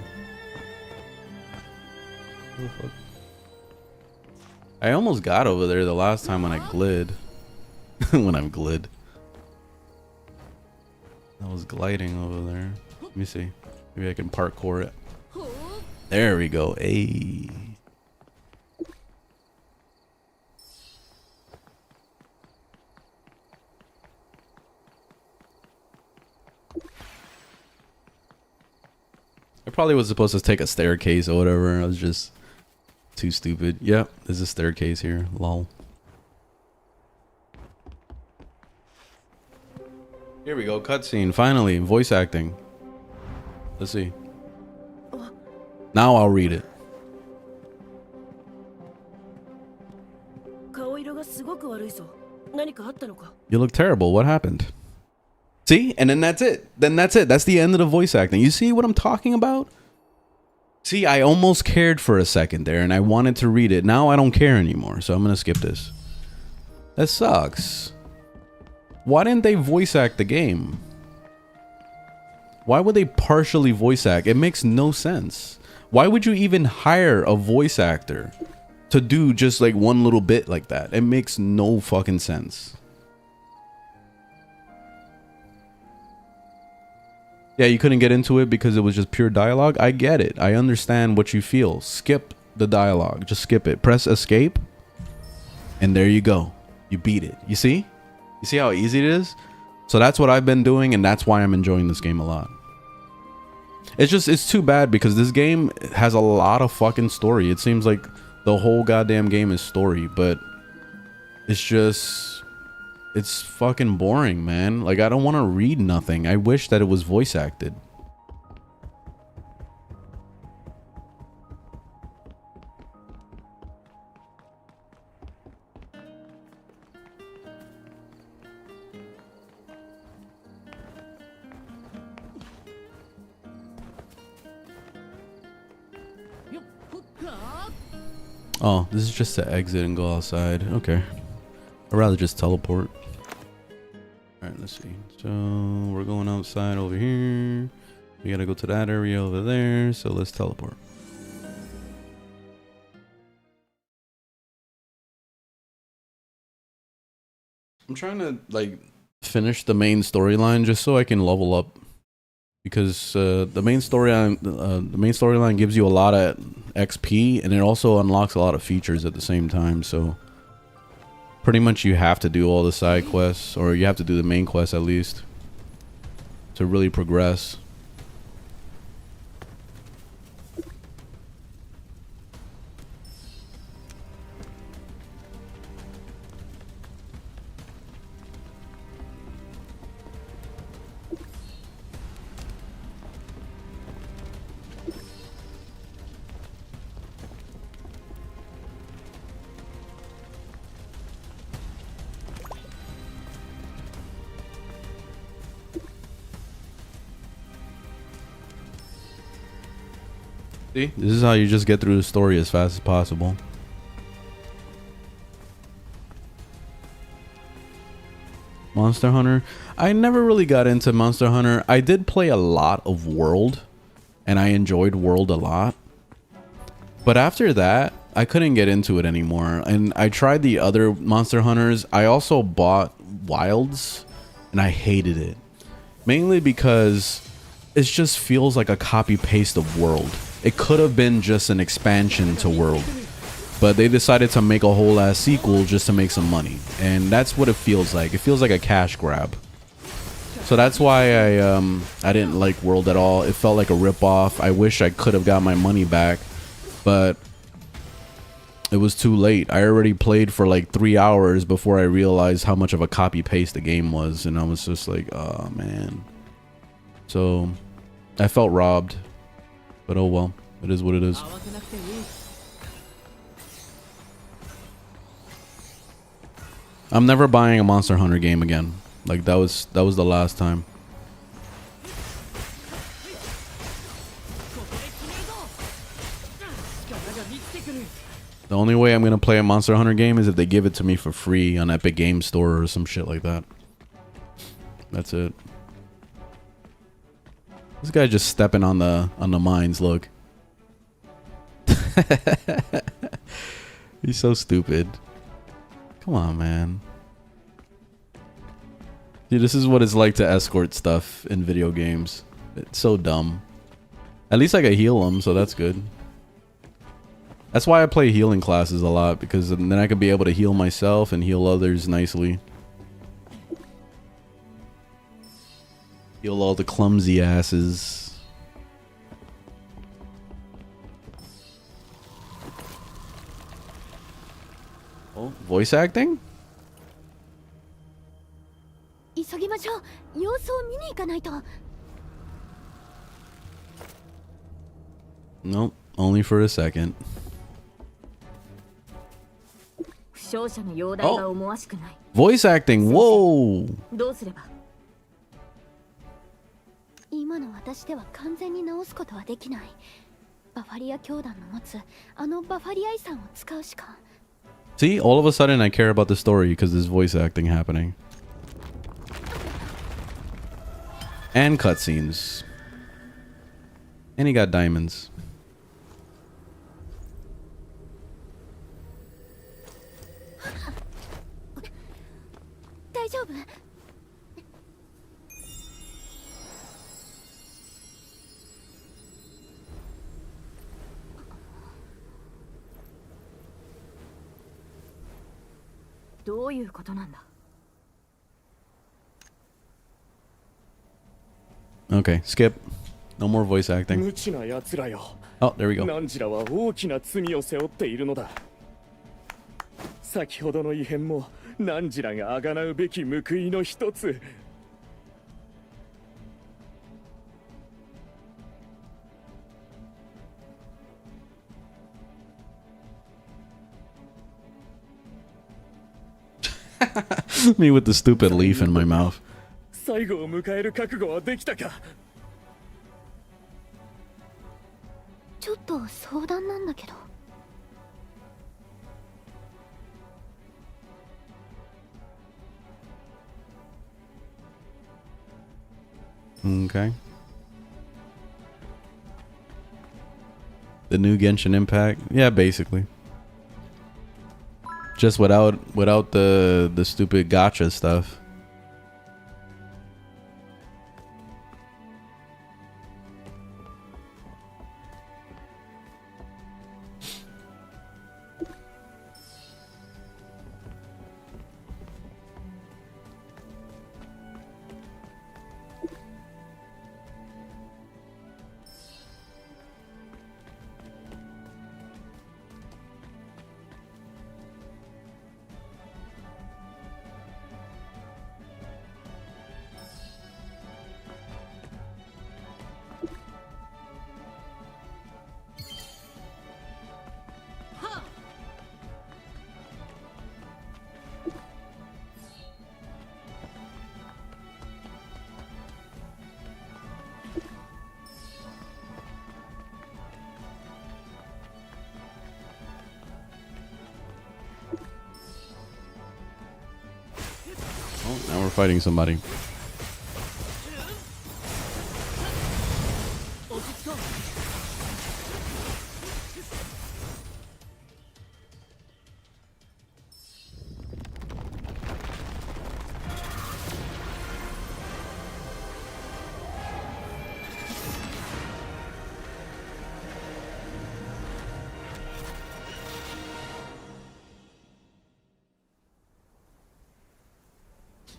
What the fuck? I almost got over there the last time when I glid. When I'm glid. That I was gliding over there. Let me see. Maybe I can parkour it. There we go. Hey. I probably was supposed to take a staircase or whatever. I was just too stupid. Yep, there's a staircase here. Lol. Here we go. Cutscene. Finally, voice acting. Let's see. Now I'll read it. You look terrible. What happened? See? And then that's it. That's the end of the voice acting. You see what I'm talking about? See, I almost cared for a second there and I wanted to read it. Now I don't care anymore. So I'm going to skip this. That sucks. Why didn't they voice act the game? Why would they partially voice act? It makes no sense. Why would you even hire a voice actor to do just like one little bit like that? It makes no fucking sense. Yeah, you couldn't get into it because it was just pure dialogue. I get it. I understand what you feel. Skip the dialogue. Just skip it. Press escape. And there you go. You beat it. You see? You see how easy it is? So that's what I've been doing, and that's why I'm enjoying this game a lot. It's too bad because this game has a lot of fucking story. It seems like the whole goddamn game is story, but it's fucking boring, man. Like, I don't want to read nothing. I wish that it was voice acted. Oh, this is just to exit and go outside. Okay. I'd rather just teleport. Alright, let's see. So, we're going outside over here. We gotta go to that area over there. So, let's teleport. I'm trying to, like, finish the main storyline just so I can level up. Because the main storyline gives you a lot of XP, and it also unlocks a lot of features at the same time. So pretty much you have to do all the side quests, or you have to do the main quest at least, to really progress. See, this is how you just get through the story as fast as possible. Monster Hunter. I never really got into Monster Hunter. I did play a lot of World, and I enjoyed World a lot. But after that, I couldn't get into it anymore. And I tried the other Monster Hunters. I also bought Wilds, and I hated it. Mainly because it just feels like a copy-paste of World. It could have been just an expansion to World, but they decided to make a whole ass sequel just to make some money, and that's what it feels like. It feels like a cash grab. So that's why I didn't like World at all. It felt like a ripoff. I wish I could have got my money back, but it was too late. I already played for like 3 hours before I realized how much of a copy paste the game was, and I was just like, oh man. So I felt robbed. But oh well, it is what it is. I'm never buying a Monster Hunter game again. Like that was the last time. The only way I'm gonna play a Monster Hunter game is if they give it to me for free on Epic Game Store or some shit like that. That's it. This guy just stepping on the mines, look. He's so stupid. Come on, man. Dude, this is what it's like to escort stuff in video games. It's so dumb. At least I can heal them, so that's good. That's why I play healing classes a lot, because then I can be able to heal myself and heal others nicely. Heal all the clumsy asses. Oh, voice acting? 急ぎましょう。様子を見に行かないと。 Nope, only for a second. 負傷者の容体が思わしくない。 Voice acting, whoa! どうすれば。今の私では完全に治すことはできない。バファリア教団の持つあのバファリア遺産を使うしか。 See, all of a sudden I care about the story because there's voice acting happening. And cutscenes. And he got diamonds. 大丈夫？ どういうことなんだ？ Okay, skip. No more voice acting. 無知な奴らよ。 Oh, there we go. ナンジラは大きな罪を背負っているのだ。先ほどの異変もナンジラが贖うべき報いの一つ。Me with the stupid leaf in my mouth. 最後を迎える覚悟はできたか？ ちょっと相談なんだけど。 Okay. The new Genshin Impact? Yeah, basically. Just without the stupid gacha stuff. Oh, now we're fighting somebody.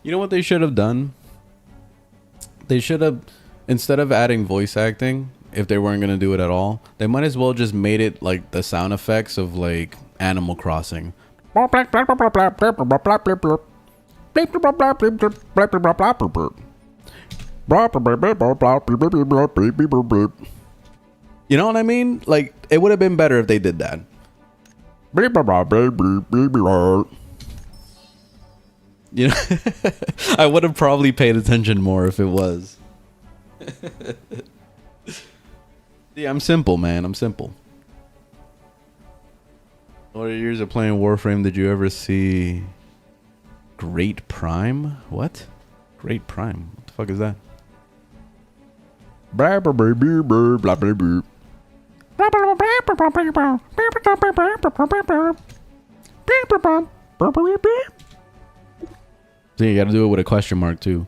You know what they should have done? They should have, instead of adding voice acting, if they weren't going to do it at all, they might as well just made it like the sound effects of like Animal Crossing. You know what I mean? Like, it would have been better if they did that. You know, I would have probably paid attention more if it was. Yeah, I'm simple, man. I'm simple. All your years of playing Warframe, did you ever see Great Prime? What? Great Prime? What the fuck is that? Blah, blah, blah, blah, blah, blah, blah, blah. So you got to do it with a question mark too.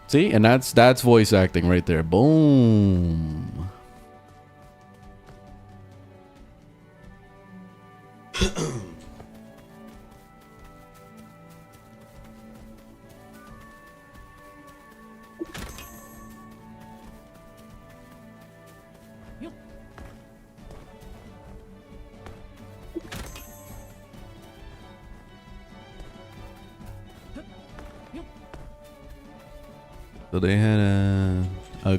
See, and that's voice acting right there. Boom. So they had a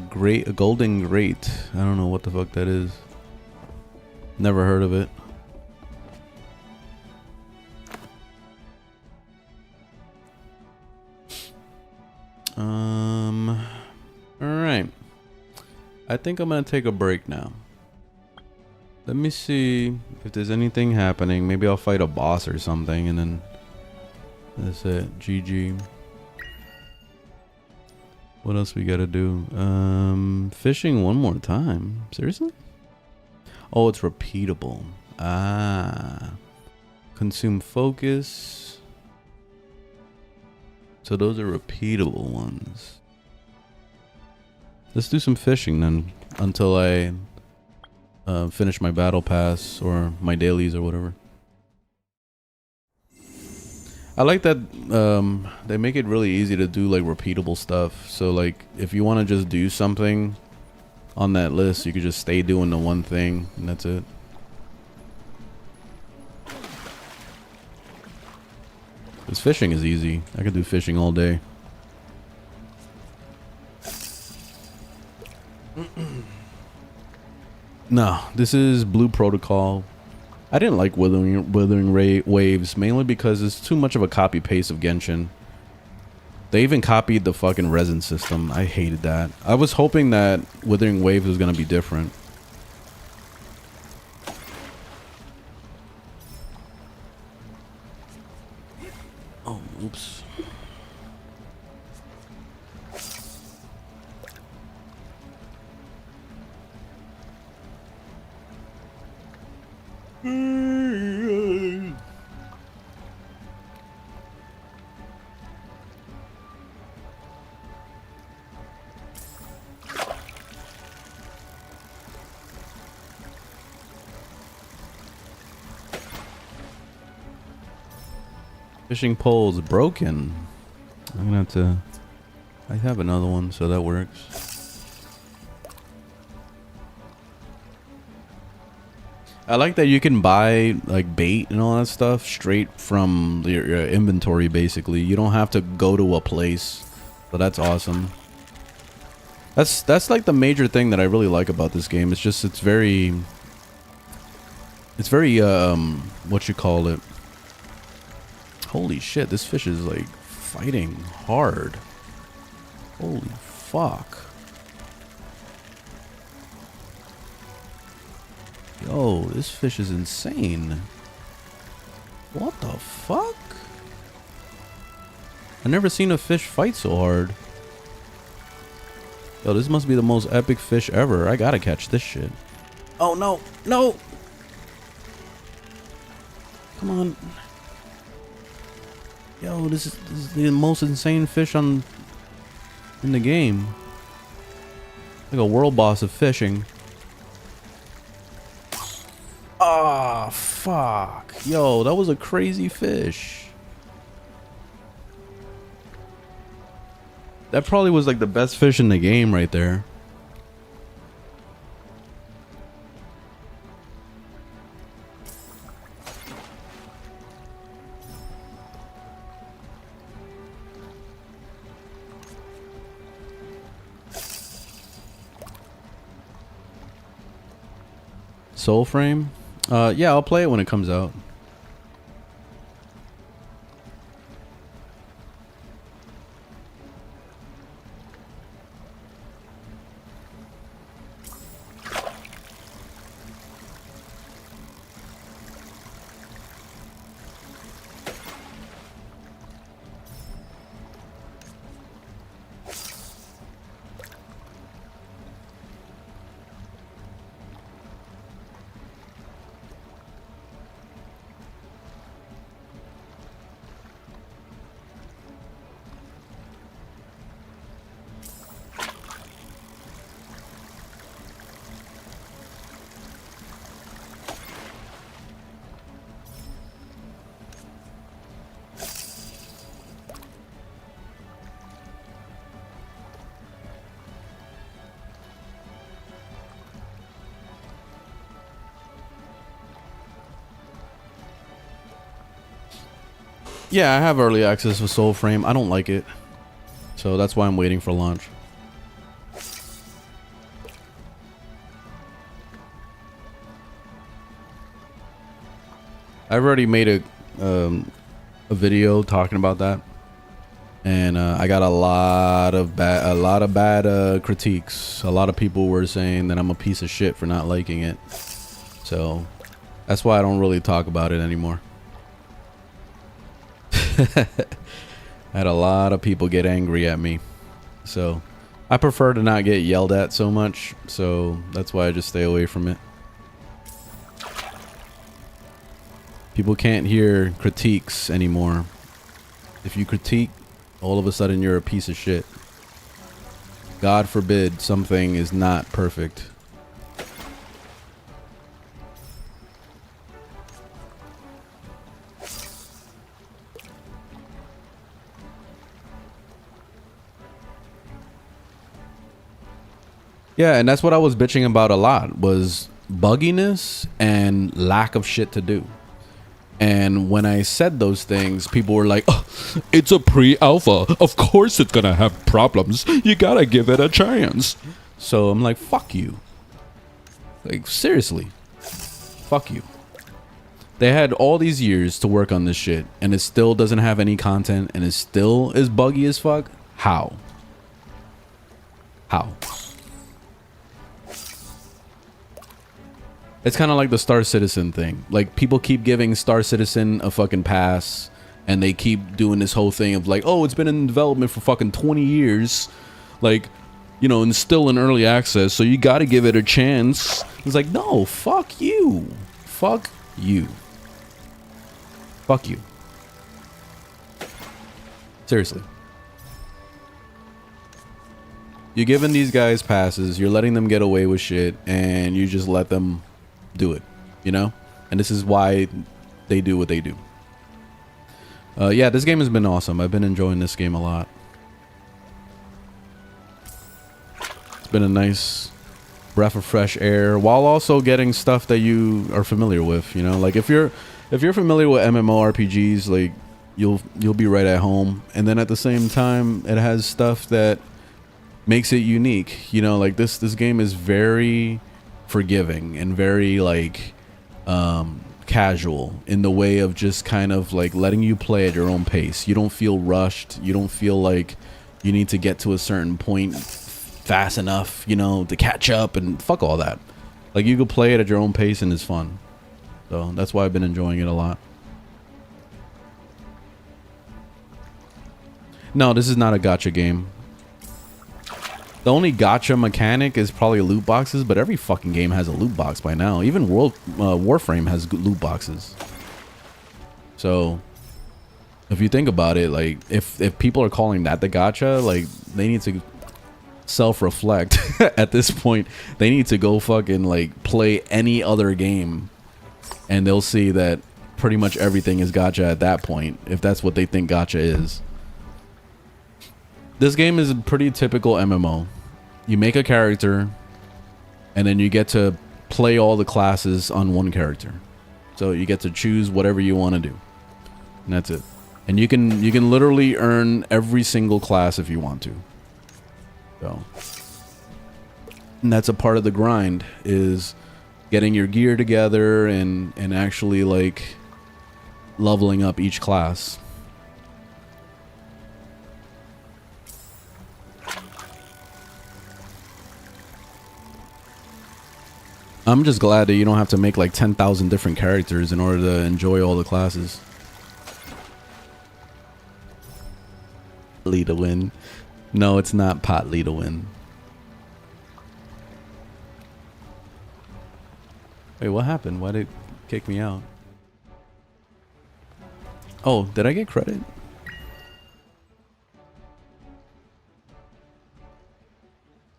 golden grate. I don't know what the fuck that is. Never heard of it. All right. I think I'm gonna take a break now. Let me see if there's anything happening. Maybe I'll fight a boss or something, and then that's it. GG. What else we gotta do? Fishing one more time. Seriously? Oh, it's repeatable. Ah. Consume focus. So those are repeatable ones. Let's do some fishing then until I finish my battle pass or my dailies or whatever. I like that they make it really easy to do like repeatable stuff. So like if you want to just do something on that list, you could just stay doing the one thing and that's it. Because fishing is easy. I could do fishing all day. No, this is Blue Protocol. I didn't like Withering Waves mainly because it's too much of a copy paste of Genshin. They even copied the fucking resin system. I hated that. I was hoping that Withering Waves was gonna be different. Oh, oops. Fishing pole's broken. I'm gonna have to. I have another one, so that works. I like that you can buy like bait and all that stuff straight from your inventory. Basically, you don't have to go to a place. So that's awesome. That's like the major thing that I really like about this game. It's just it's very what you call it. Holy shit, this fish is like fighting hard. Holy fuck. Yo, this fish is insane. What the fuck? I've never seen a fish fight so hard. Yo, this must be the most epic fish ever. I gotta catch this shit. Oh no, no! Come on. Yo, this is the most insane fish in the game. Like a world boss of fishing. Ah, fuck. Yo, that was a crazy fish. That probably was like the best fish in the game right there. Soulframe? Yeah, I'll play it when it comes out. Yeah, I have early access with Soulframe. I don't like it. So that's why I'm waiting for launch. I've already made a video talking about that, and I got a lot of bad critiques. A lot of people were saying that I'm a piece of shit for not liking it. So that's why I don't really talk about it anymore. I had a lot of people get angry at me, so I prefer to not get yelled at so much. So that's why I just stay away from it. People can't hear critiques anymore. If you critique, all of a sudden you're a piece of shit. God forbid something is not perfect. Yeah, and that's what I was bitching about a lot, was bugginess and lack of shit to do. And when I said those things, people were like, oh, it's a pre-alpha. Of course it's gonna have problems. You gotta give it a chance. So I'm like, fuck you. Like, seriously. Fuck you. They had all these years to work on this shit, and it still doesn't have any content, and it still is buggy as fuck. How? How? It's kind of like the Star Citizen thing. Like, people keep giving Star Citizen a fucking pass, and they keep doing this whole thing of like, oh, it's been in development for fucking 20 years. Like, you know, and still in early access, so you gotta give it a chance. It's like, no, fuck you. Fuck you. Fuck you. Seriously. You're giving these guys passes, you're letting them get away with shit, and you just let them do it, you know? And this is why they do what they do. Yeah, this game has been awesome. I've been enjoying this game a lot. It's been a nice breath of fresh air while also getting stuff that you are familiar with, you know? Like, if you're familiar with MMORPGs, like, you'll be right at home. And then at the same time, it has stuff that makes it unique, you know? Like, this game is very forgiving and very like casual in the way of just kind of like letting you play at your own pace. You don't feel rushed. You don't feel like you need to get to a certain point fast enough, you know, to catch up, and fuck all that. Like, you can play it at your own pace and it's fun. So that's why I've been enjoying it a lot. No, this is not a gacha game. The only gacha mechanic is probably loot boxes, but every fucking game has a loot box by now. Even Warframe has loot boxes. So, if you think about it, like, if people are calling that the gacha, like, they need to self-reflect at this point. They need to go fucking, like, play any other game, and they'll see that pretty much everything is gacha at that point, if that's what they think gacha is. This game is a pretty typical MMO. You make a character, and then you get to play all the classes on one character. So you get to choose whatever you want to do, and that's it. And you can literally earn every single class if you want to. So, and that's a part of the grind, is getting your gear together and actually like leveling up each class. I'm just glad that you don't have to make like 10,000 different characters in order to enjoy all the classes. Partly to win. No, it's not partly to win. Wait, what happened? Why did it kick me out? Oh, did I get credit?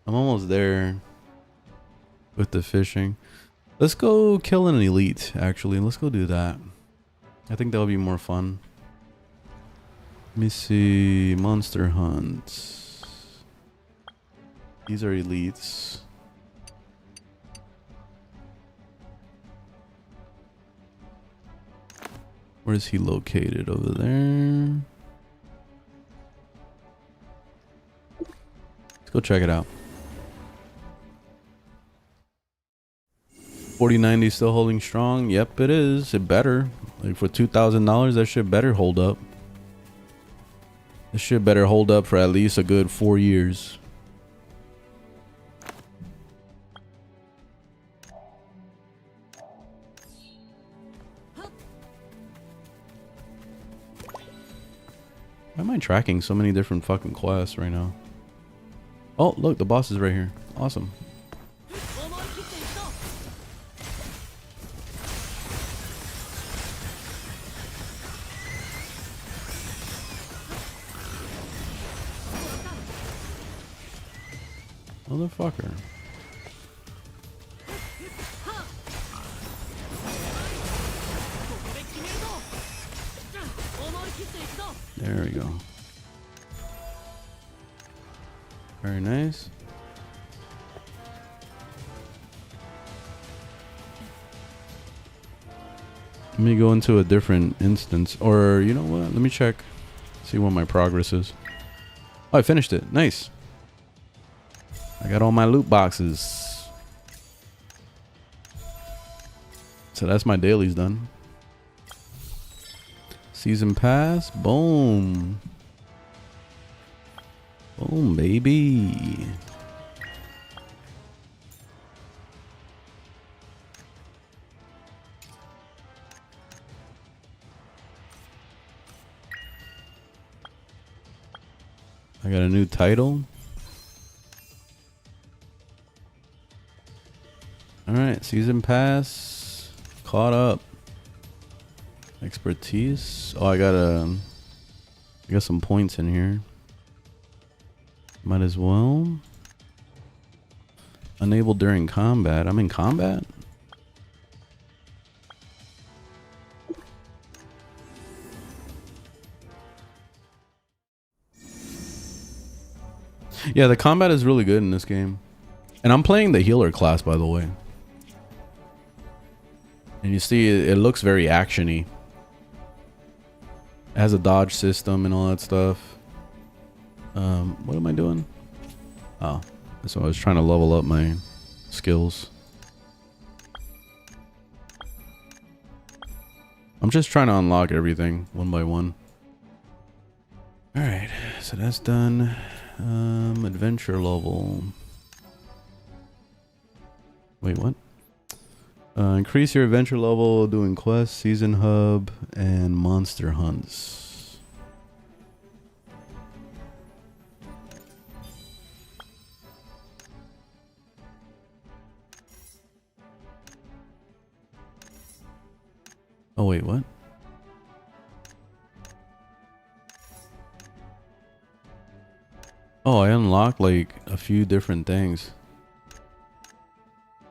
I'm almost there with the fishing. Let's go kill an elite, actually. Let's go do that. I think that'll be more fun. Let me see. Monster hunts. These are elites. Where is he located? Over there. Let's go check it out. 4090 still holding strong. Yep, it is. It better. Like for $2,000, that shit better hold up. This shit better hold up for at least a good 4 years. Why am I tracking so many different fucking quests right now? Oh, look, the boss is right here. Awesome. Motherfucker. There we go. Very nice. Let me go into a different instance. Or, you know what? Let me check. See what my progress is. Oh, I finished it. Nice. I got all my loot boxes. So that's my dailies done. Season pass. Boom. Boom, baby. I got a new title. Alright, season pass. Caught up. Expertise. Oh, I got some points in here. Might as well. Unable during combat. I'm in combat? Yeah, the combat is really good in this game. And I'm playing the healer class, by the way. And you see, it looks very action-y. It has a dodge system and all that stuff. What am I doing? Oh, so I was trying to level up my skills. I'm just trying to unlock everything one by one. Alright, so that's done. Adventure level. Wait, what? Increase your adventure level doing quests, season hub, and monster hunts. Oh wait, what? Oh, I unlocked like a few different things.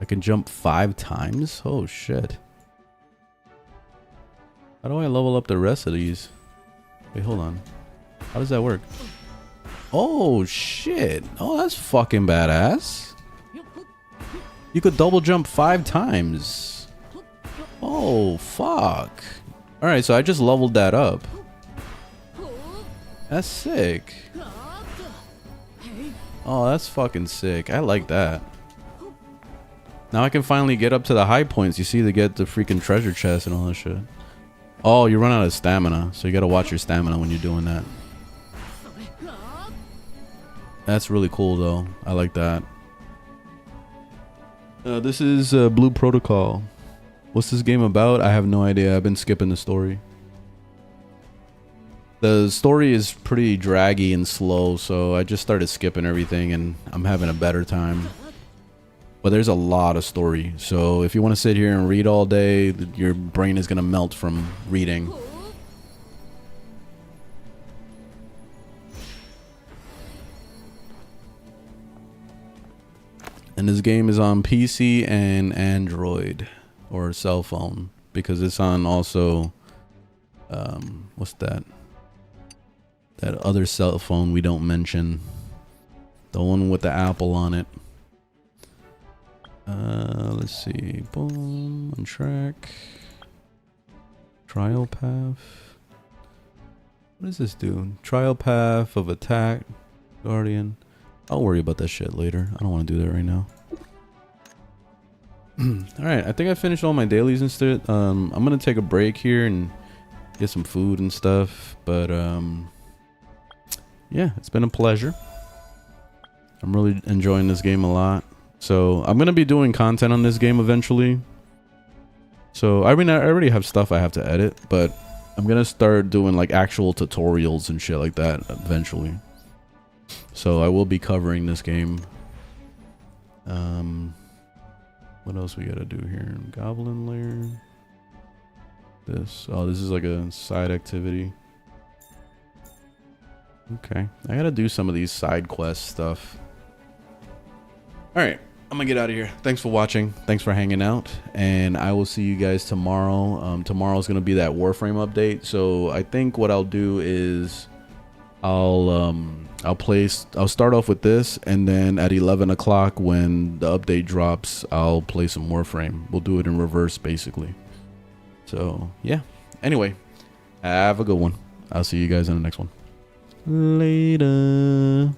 I can jump 5 times? Oh shit. How do I level up the rest of these? Wait, hold on. How does that work? Oh shit. Oh, that's fucking badass. You could double jump 5 times. Oh, fuck. Alright, so I just leveled that up. That's sick. Oh, that's fucking sick. I like that. Now I can finally get up to the high points, you see, to get the freaking treasure chest and all that shit. Oh, you run out of stamina, so you gotta watch your stamina when you're doing that. That's really cool, though. I like that. This is Blue Protocol. What's this game about? I have no idea. I've been skipping the story. The story is pretty draggy and slow, so I just started skipping everything and I'm having a better time. But there's a lot of story, so if you want to sit here and read all day, your brain is going to melt from reading. And this game is on PC and Android. Or cell phone, because it's on also what's that other cell phone we don't mention, the one with the Apple on it. Let's see. Boom, on track. Trial path. What does this do? Trial path of attack. Guardian. I'll worry about that shit later. I don't want to do that right now. Alright, I think I finished all my dailies instead. I'm gonna take a break here and get some food and stuff. But yeah, it's been a pleasure. I'm really enjoying this game a lot. So I'm gonna be doing content on this game eventually. So I mean, I already have stuff I have to edit, but I'm gonna start doing like actual tutorials and shit like that eventually. So I will be covering this game. What else we gotta do here? Goblin lair. This. Oh, this is like a side activity. Okay, I gotta do some of these side quest stuff. All right, I'm gonna get out of here. Thanks for watching. Thanks for hanging out, and I will see you guys tomorrow. Tomorrow's gonna be that Warframe update. So I think what I'll do is I'll start off with this, and then at 11 o'clock when the update drops, I'll play some Warframe. We'll do it in reverse basically. So yeah, anyway, have a good one. I'll see you guys in the next one. Later.